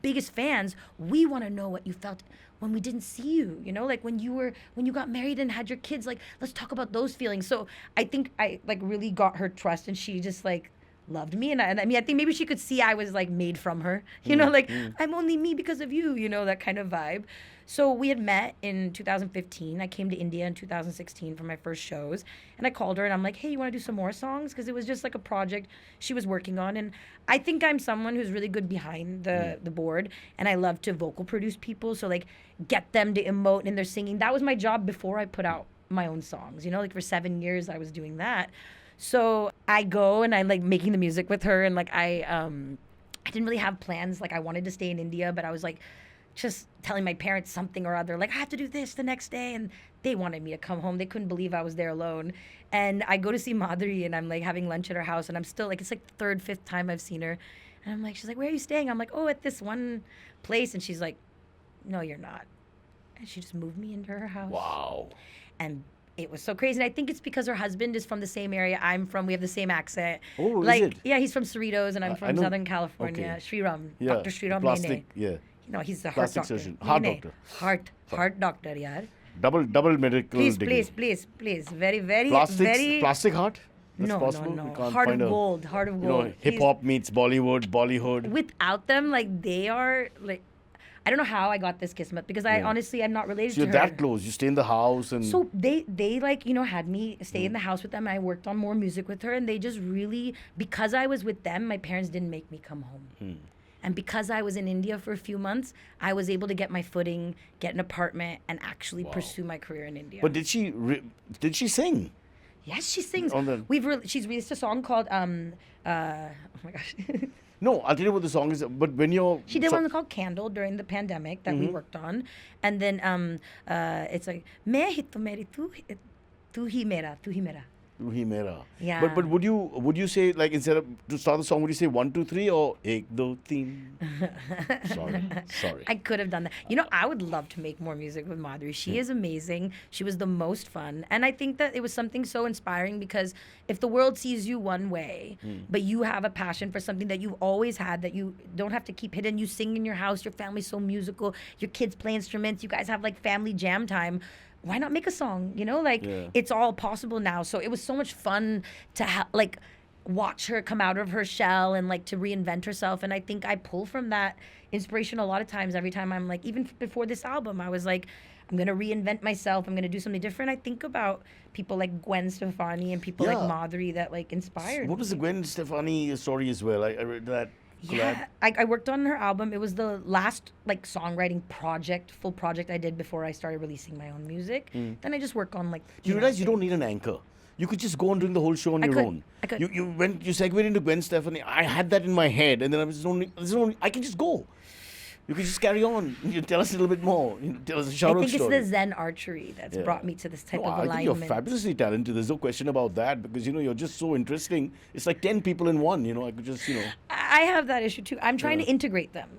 biggest fans, we want to know what you felt when we didn't see you, you know, like when you got married and had your kids, like, let's talk about those feelings. So I think I like really got her trust, and she just like loved me. And I mean, I think maybe she could see I was like made from her, you know, like I'm only me because of you, you know, that kind of vibe. So we had met in 2015. I came to India in 2016 for my first shows, and I called her and I'm like, hey, you want to do some more songs? Because it was just like a project she was working on. And I think I'm someone who's really good behind the board, and I love to vocal produce people. So like get them to emote in their singing. That was my job before I put out my own songs, you know, like for 7 years I was doing that. So I go and I'm like making the music with her, and like I didn't really have plans. Like I wanted to stay in India, but I was like just telling my parents something or other, like I have to do this the next day, and they wanted me to come home. They couldn't believe I was there alone. And I go to see Madhuri, and I'm like having lunch at her house, and I'm still like, it's like third, fifth time I've seen her. And I'm like, she's like, where are you staying? I'm like, oh, at this one place. And she's like, no, you're not. And she just moved me into her house. Wow. And it was so crazy. And I think it's because her husband is from the same area I'm from. We have the same accent. Oh, like, is it? Yeah, he's from Cerritos, and I'm from Southern California. Okay. Sriram, Yeah. Dr. Sriram Plastic, Nene. yeah. No, he's the Plastic heart doctor. surgeon. Heart Nene. doctor. Heart doctor, yaar. Double medical degree. Please. Very, very, Plastics, very... plastic heart? That's No. You can't Heart of find gold. You know, hip-hop meets Bollywood, BollyHood. Without them, like, they are, like... I don't know how I got this kismet, because I honestly am not related So to you're her. that close. You stay in the house and... So they like, you know, had me stay in the house with them. And I worked on more music with her, and they just really, because I was with them, my parents didn't make me come home. And because I was in India for a few months, I was able to get my footing, get an apartment, and actually pursue my career in India. But did she sing? Yes, she sings. On the- She's released a song called oh my gosh. No, I'll tell you what the song is. But when you're... She did one called Candle during the pandemic that we worked on. And then it's like, Main hi to meri, tu hi mera, tu hi mera. He mera. Yeah. But would you say, like, instead of to start the song, would you say 1, 2, 3 or ek do teen? Sorry. I could have done that. You know, I would love to make more music with Madhuri. She is amazing. She was the most fun. And I think that it was something so inspiring, because if the world sees you one way, but you have a passion for something that you've always had, that you don't have to keep hidden, you sing in your house, your family's so musical, your kids play instruments, you guys have like family jam time. Why not make a song? You know, like it's all possible now. So it was so much fun to like watch her come out of her shell and like to reinvent herself. And I think I pull from that inspiration a lot of times. Every time I'm like, even before this album, I was like, I'm going to reinvent myself. I'm going to do something different. I think about people like Gwen Stefani and people like Madhuri that like inspired What was the me. Gwen Stefani story as well? I read that. Yeah, I worked on her album. It was the last like songwriting full project I did before I started releasing my own music. Then I just work on like... You realize you don't need an anchor. You could just go on doing the whole show on your own. I could. You segued into Gwen Stefani. I had that in my head, and then I was only I can just go. You can just carry on. You tell us a little bit more. Tell us a shout-out I think story. it's the Zen archery that's brought me to this type of I alignment. think you're fabulously talented. There's no question about that, because you're just so interesting. It's like 10 people in one. I could just I have that issue too. I'm trying to integrate them.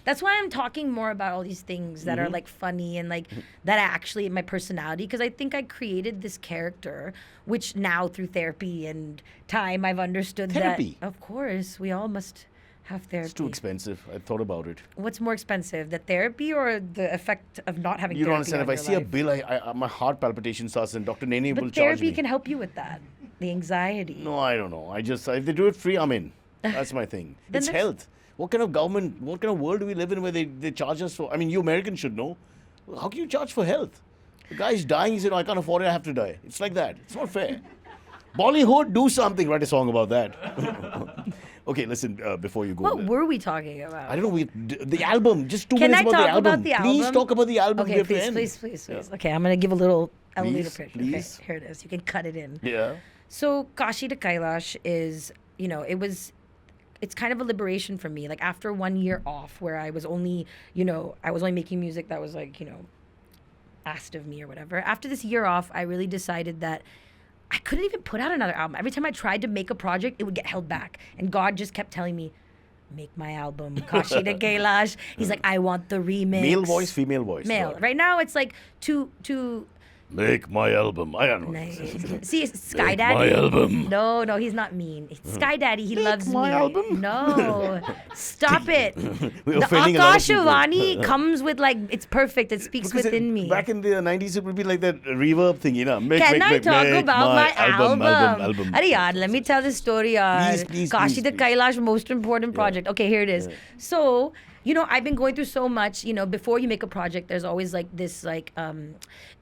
That's why I'm talking more about all these things that are like funny and like that are actually my personality, because I think I created this character, which now through therapy and time I've understood Therapy? that of course we all must have therapy. It's too expensive. I thought about it. What's more expensive, the therapy or the effect of not having You therapy? don't understand. If on I your see a life? bill, my heart palpitation starts, and Dr. Nene will But charge therapy me. can help you with that. The anxiety. No, I don't know. If they do it free, I'm in. That's my thing. Then It's that's- health. What kind of government, what kind of world do we live in where they charge us for? I mean, you Americans should know. How can you charge for health? The guy's dying, he said, no, I can't afford it, I have to die. It's like that. It's not fair. BollyHood, do something. Write a song about that. Okay, listen, before you go. What were we talking about? I don't know. The album. Just 2 Can minutes I about the talk album. about the Please album? talk about the album. We Okay, have to please, end. please. Okay, I'm gonna give a little elevator Please, pitch. please. Okay, here it is. You can cut it in. Yeah. So Kaashi to Kailash is, it's kind of a liberation for me. Like after 1 year off where I was only making music that was like, asked of me or whatever. After this year off, I really decided that I couldn't even put out another album. Every time I tried to make a project, it would get held back. And God just kept telling me, make my album, Kaashi to Kailash. He's like, I want the remix. Male voice, female voice. Male. What? Right now it's like to Make my album. I don't know. Nice. See, Sky Make Daddy. my album. No, he's not mean. Sky Daddy, he loves my me. album? No, stop it. We're The offending a lot of people. Akashvani comes with like, it's perfect. It speaks Because within me. Back in the 90s, it would be like that reverb thing, Can I talk about my album? album. Arey yaar, let me tell this story, yaar. Please, Kaashi to please. Kailash, most important project. Okay, here it is. So, I've been going through so much. Before you make a project, there's always like this, like,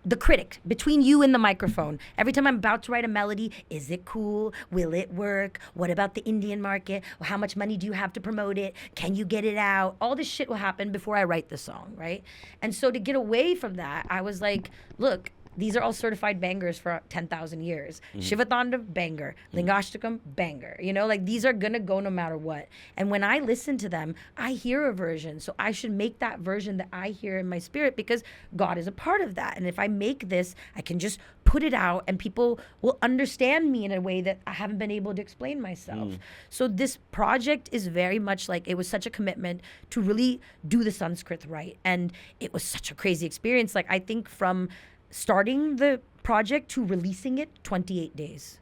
the critic between you and the microphone. Every time I'm about to write a melody, is it cool? Will it work? What about the Indian market? Well, how much money do you have to promote it? Can you get it out? All this shit will happen before I write the song, right? And so to get away from that, I was like, look, these are all certified bangers for 10,000 years. Shivatandav, banger. Lingashtakam, banger. Like these are gonna go no matter what. And when I listen to them, I hear a version. So I should make that version that I hear in my spirit because God is a part of that. And if I make this, I can just put it out and people will understand me in a way that I haven't been able to explain myself. So this project is very much like, it was such a commitment to really do the Sanskrit right. And it was such a crazy experience. Like I think from starting the project to releasing it, 28 days.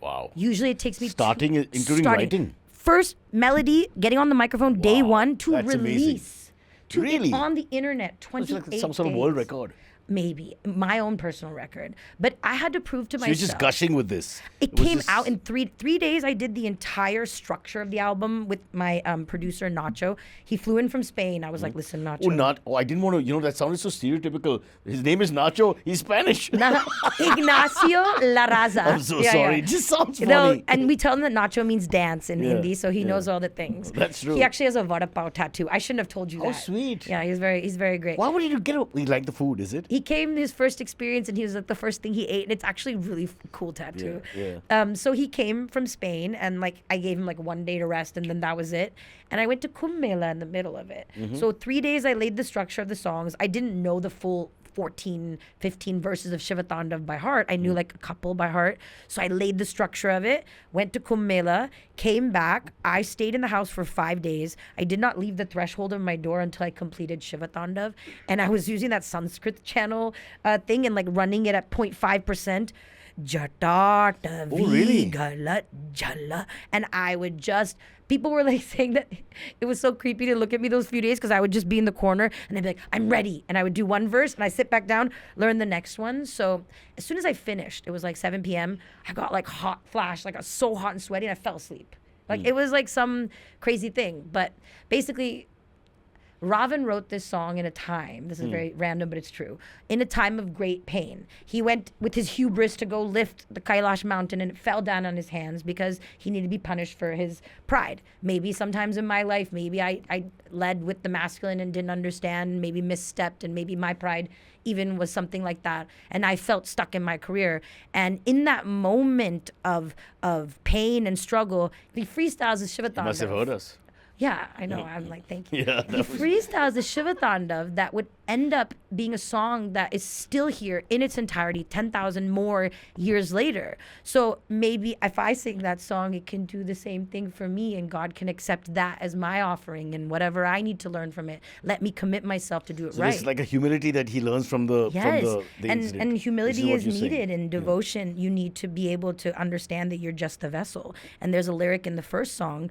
Wow. Usually it takes me Including writing? First melody, getting on the microphone day Wow, one to that's amazing. release. To Really? it on the internet, 28 It's like some sort of world days. record. Maybe. My own personal record. But I had to prove to So you're myself. just gushing with this. It was came just- out in three days. I did the entire structure of the album with my producer Nacho. He flew in from Spain. I was like, listen, Nacho. I didn't want to, that sounded so stereotypical. His name is Nacho. He's Spanish. Ignacio La Raza. I'm so sorry. It just sounds funny. No, and we tell him that Nacho means dance in Yeah, Hindi, so he yeah. knows all the things. That's true. He actually has a vada pav tattoo. I shouldn't have told you Oh, that. sweet. Yeah, he's very great. Why would you get it? He liked the food, is it? He came his first experience and he was like the first thing he ate, and it's actually really cool tattoo. Yeah. So he came from Spain and like I gave him like 1 day to rest and then that was it. And I went to Kumbh Mela in the middle of it. So 3 days I laid the structure of the songs. I didn't know the full 14, 15 verses of Shivatandav by heart. I knew like a couple by heart. So I laid the structure of it, went to Kumbh Mela, came back. I stayed in the house for 5 days. I did not leave the threshold of my door until I completed Shivatandav. And I was using that Sanskrit channel thing and like running it at 0.5%. Jata really? Galat Jala. And I would just, people were like saying that it was so creepy to look at me those few days because I would just be in the corner and they'd be like, I'm ready. And I would do one verse and I sit back down, learn the next one. So as soon as I finished, it was like 7 p.m. I got like hot flash, like I was so hot and sweaty and I fell asleep. Like it was like some crazy thing. But basically, Ravan wrote this song in a time, this is very random, but it's true, in a time of great pain. He went with his hubris to go lift the Kailash mountain and it fell down on his hands because he needed to be punished for his pride. Maybe sometimes in my life, maybe I led with the masculine and didn't understand, maybe misstepped, and maybe my pride even was something like that. And I felt stuck in my career. And in that moment of pain and struggle, he freestyles his Shivatandav. You must have heard us. Yeah, I know. I'm like, thank you. Yeah, He freestyles the Shiva Tandav that would end up being a song that is still here in its entirety 10,000 more years later. So maybe if I sing that song, it can do the same thing for me, and God can accept that as my offering, and whatever I need to learn from it, let me commit myself to do it So right. it's like a humility that he learns from the Yes, the and incident. humility This is what you're saying. needed in devotion. You need to be able to understand that you're just a vessel. And there's a lyric in the first song,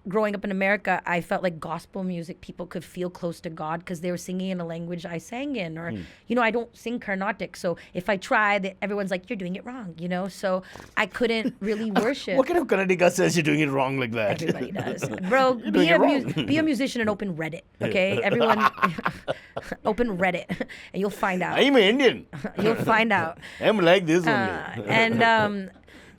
growing up in America, I felt like gospel music, people could feel close to God because they were singing in a language I sang in. Or, I don't sing Carnatic. So if I try, everyone's like, you're doing it wrong, So I couldn't really worship. What kind of Karnataka says you're doing it wrong like that? Everybody does. Bro, doing it wrong. be a musician and open Reddit, okay? Everyone, open Reddit, and you'll find out. I'm an Indian. You'll find out. I'm like this only. And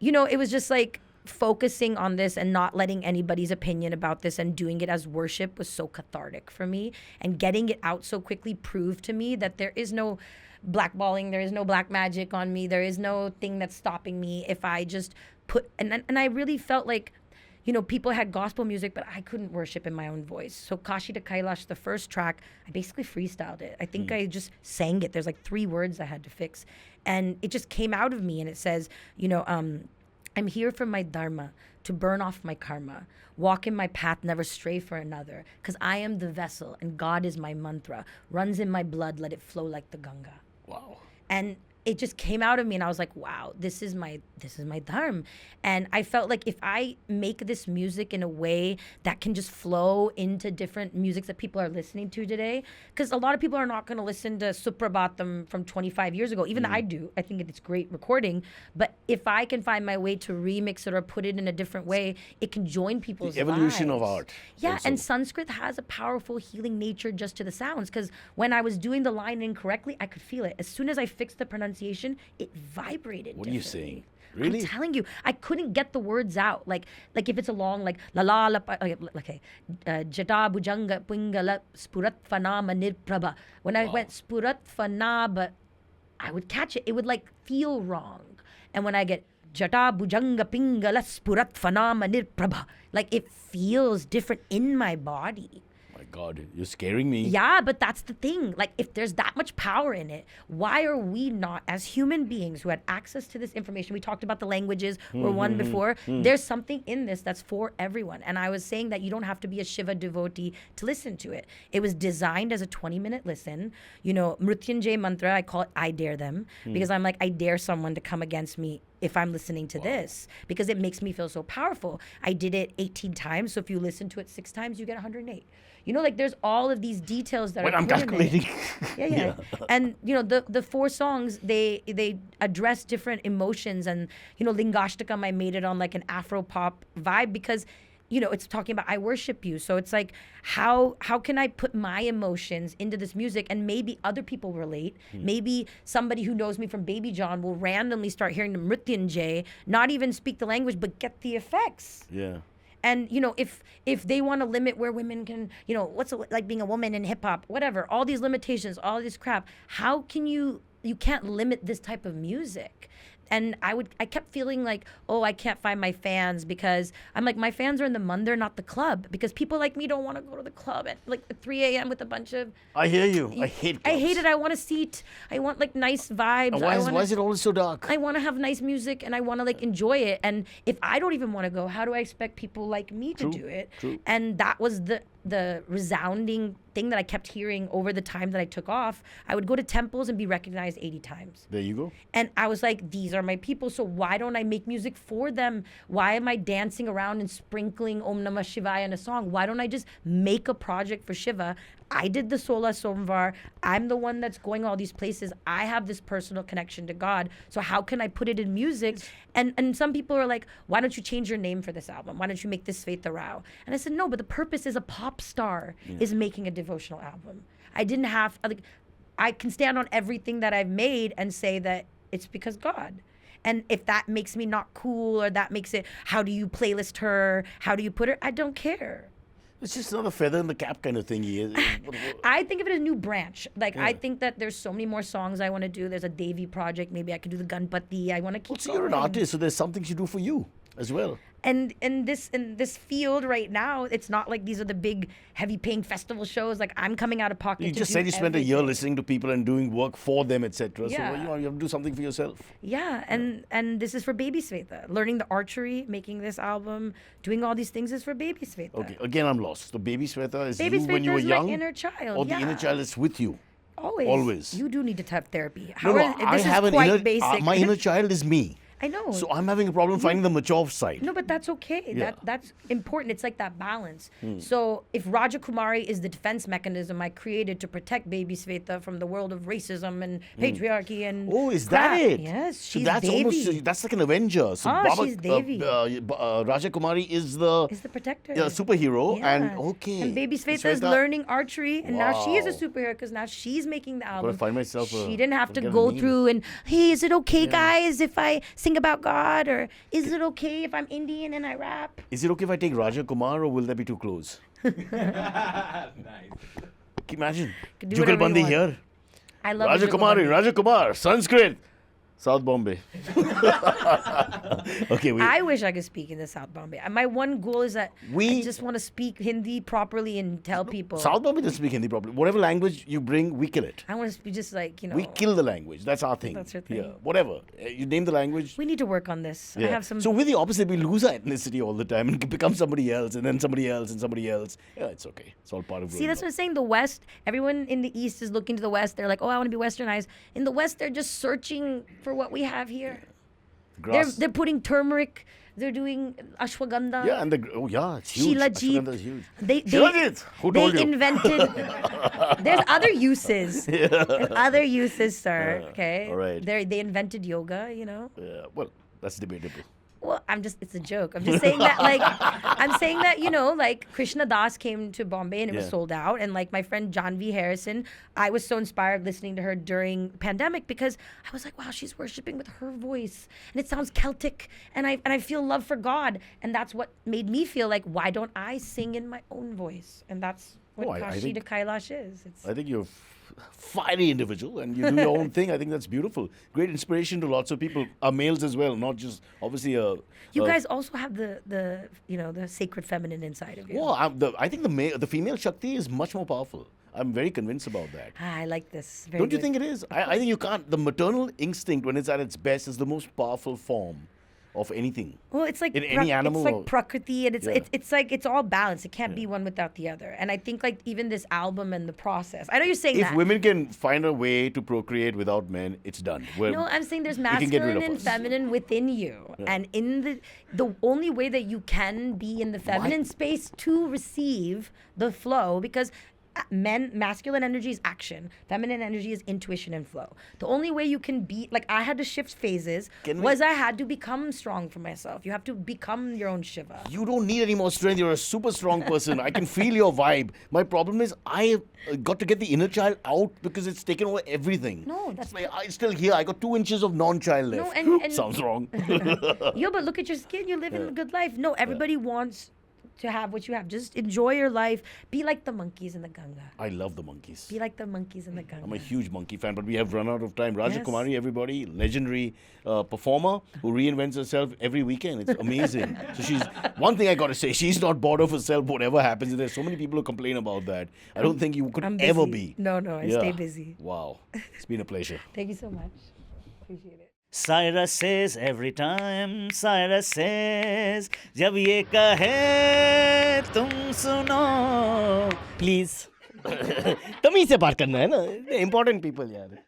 it was just like focusing on this and not letting anybody's opinion about this and doing it as worship was so cathartic for me. And getting it out so quickly proved to me that there is no blackballing, there is no black magic on me, there is no thing that's stopping me if I just put. And I really felt like, people had gospel music, but I couldn't worship in my own voice. So Kaashi to Kailash, the first track, I basically freestyled it. I think I just sang it. There's like 3 words I had to fix. And it just came out of me. And it says, I'm here for my dharma, to burn off my karma, walk in my path, never stray for another, because I am the vessel and God is my mantra, runs in my blood, let it flow like the Ganga. Wow. And it just came out of me, and I was like, wow, this is my dharma. And I felt like if I make this music in a way that can just flow into different musics that people are listening to today, because a lot of people are not going to listen to Suprabhatam from 25 years ago. Even I do. I think it's great recording. But if I can find my way to remix it or put it in a different way, it can join people's The evolution of lives. art. Yeah, also. and Sanskrit has a powerful healing nature just to the sounds, because when I was doing the line incorrectly, I could feel it. As soon as I fixed the pronunciation, it vibrated. What are you differently. saying? Really? I'm telling you, I couldn't get the words out. Like if it's a long, like la la la, okay, jata bhujanga pingala spurat fanama nirprabha. When I went spurat fanaba, I would catch it. It would like feel wrong. And when I get jata bhujanga pingala spurat fanama nirprabha, like it feels different in my body. My God, you're scaring me. Yeah, but that's the thing. Like, if there's that much power in it, why are we not, as human beings who had access to this information? We talked about the languages were one before. There's something in this that's for everyone. And I was saying that you don't have to be a Shiva devotee to listen to it. It was designed as a 20-minute listen. Mrityunjay mantra, I call it I dare them, because I'm like, I dare someone to come against me if I'm listening to this, because it makes me feel so powerful. I did it 18 times, so if you listen to it 6 times, you get 108. There's all of these details that When are I'm put in it. calculating. Yeah. And the 4 songs, they address different emotions, and Linguisticum, I made it on like an Afro pop vibe because it's talking about I worship you. So it's like, how can I put my emotions into this music, and maybe other people relate. Maybe somebody who knows me from Baby John will randomly start hearing the Mrityunjay, not even speak the language, but get the effects. Yeah. And, if they want to limit where women can, what's it like being a woman in hip hop, whatever, all these limitations, all this crap, how can you can't limit this type of music. And I kept feeling like, oh, I can't find my fans, because I'm like, my fans are in the mandir, not the club, because people like me don't want to go to the club at like 3 a.m. with a bunch of. I hear you. I hate clubs. I hate it. I want a seat. I want like nice vibes. And why is it always so dark? I want to have nice music, and I want to like enjoy it. And if I don't even want to go, how do I expect people like me to do it? True. And that was the resounding thing that I kept hearing over the time that I took off. I would go to temples and be recognized 80 times. There you go. And I was like, these are my people, so why don't I make music for them? Why am I dancing around and sprinkling Om Namah Shivaya in a song? Why don't I just make a project for Shiva? I did the Sola Somvar. I'm the one that's going all these places. I have this personal connection to God. So how can I put it in music? And some people are like, why don't you change your name for this album? Why don't you make this Svetha Rao? And I said, no, but the purpose is a pop star is making a devotional album. I didn't have, like, I can stand on everything that I've made and say that it's because God. And if that makes me not cool, or that makes it, how do you playlist her? How do you put her? I don't care. It's just another feather in the cap kind of thing. I think of it as a new branch. Like, I think that there's so many more songs I want to do. There's a Devi project. Maybe I could do the Ganpati. I want to keep So you're an going. artist, so there's some things you do for you as well. And in this field right now, it's not like these are the big heavy paying festival shows. Like I'm coming out of pocket. You to just do said you spent a year everything. listening to people and doing work for them, etc. Yeah. So you have to do something for yourself. Yeah, and this is for baby Svetha. Learning the archery, making this album, doing all these things is for baby Svetha. Okay, again I'm lost. So baby Svetha is Baby you when Svetha you were is young, my inner child. or the yeah. inner child is with you. Always. Always. You do need to have therapy. No, This I have is an quite inner. basic. My inner child is me. I know. So I'm having a problem finding the mature side. No, but that's okay. Yeah. That's important. It's like that balance. So if Raja Kumari is the defense mechanism I created to protect baby Svetha from the world of racism and patriarchy and Oh, is crap. that it? Yes, So she's that's Devi. that's like an Avenger. So She's Devi. Raja Kumari is the Is the protector. superhero, Yeah. and okay. And baby Svetha is learning archery, and now she is a superhero because now she's making the album. find myself she didn't have to get a go name. through and, hey, is it okay, guys, if I sing about God? Or is it okay if I'm Indian and I rap? Is it okay if I take Raja Kumar, or will that be too close? Nice. Can you imagine? Can do whatever you Jugalbandi want. here. I love Raja Kumari, Jugalbandi. Raja Kumar, Sanskrit, South Bombay. Okay, wait. I wish I could speak in the South Bombay. My one goal is that I We- just want to speak Hindi properly and tell people. South Bombay doesn't speak Hindi properly. Whatever language you bring, we kill it. I want to be just like, We kill the language. That's our thing. That's your thing. Yeah, whatever. You name the language. We need to work on this. I Yeah. have some. So we're the opposite. We lose our ethnicity all the time and become somebody else, and then somebody else, and somebody else. Yeah, it's okay. It's all part of See, growing that's up. what I'm saying. The West, everyone in the East is looking to the West. They're like, oh, I want to be Westernized. In the West, they're just searching for what we have here. Grass. They're putting turmeric. They're doing ashwagandha. Yeah, and it's huge. Shilajit. Ashwagandha is huge. They Shilajit? Who told they you? invented. There's other uses. There's other uses, sir. Okay. all right. They invented yoga. You know. Yeah, well, that's debatable. Well, it's a joke. I'm just saying that, like, like Krishna Das came to Bombay and it was Yeah. sold out. And like my friend Janvi Harrison, I was so inspired listening to her during pandemic because I was like, wow, she's worshiping with her voice and it sounds Celtic and I feel love for God. And that's what made me feel like, why don't I sing in my own voice? And that's what Oh, I Kaashi think- to Kailash is. I think you're fiery individual and you do your own thing. I think that's beautiful. Great inspiration to lots of people, males as well, not just obviously You guys also have the sacred feminine inside of you. Well, I think the female Shakti is much more powerful. I'm very convinced about that. I like this. Very Don't you good. think it is? I think you can't. The maternal instinct, when it's at its best, is the most powerful form of anything. Well, it's like In any animal It's like or- prakriti, and Yeah. it's like it's all balanced. It can't be one without the other. And I think like even this album and the process. I know you're saying If that. women can find a way to procreate without men, it's done. No, I'm saying there's can get rid masculine of and us. feminine within you, and in the only way that you can be in the feminine space to receive the flow, because masculine energy is action, feminine energy is intuition and flow. The only way you can be like I had to shift phases was I had to become strong for myself. You have to become your own Shiva. You don't need any more strength. You're a super strong person. I can feel your vibe. My problem is I got to get the inner child out because it's taken over everything. No, that's It's like, I'm still here. I got 2 inches of non-child left. No, and- Sounds wrong. Yo, but look at your skin. You're living a good life. No, everybody wants to have what you have. Just enjoy your life. Be like the monkeys in the Ganga. I love the monkeys. Be like the monkeys in the Ganga. I'm a huge monkey fan, but we have run out of time. Raja Yes. Kumari, everybody, legendary performer who reinvents herself every weekend. It's amazing. So she's one thing I got to say. She's not bored of herself. Whatever happens, and there's so many people who complain about that. I don't think you could I'm ever busy. be. No, I stay busy. Wow, it's been a pleasure. Thank you so much. Appreciate it. Cyrus says every time, Cyrus says, जब ये कहे तुम सुनो, please. तमीज से बात करना है ना. Important people यार.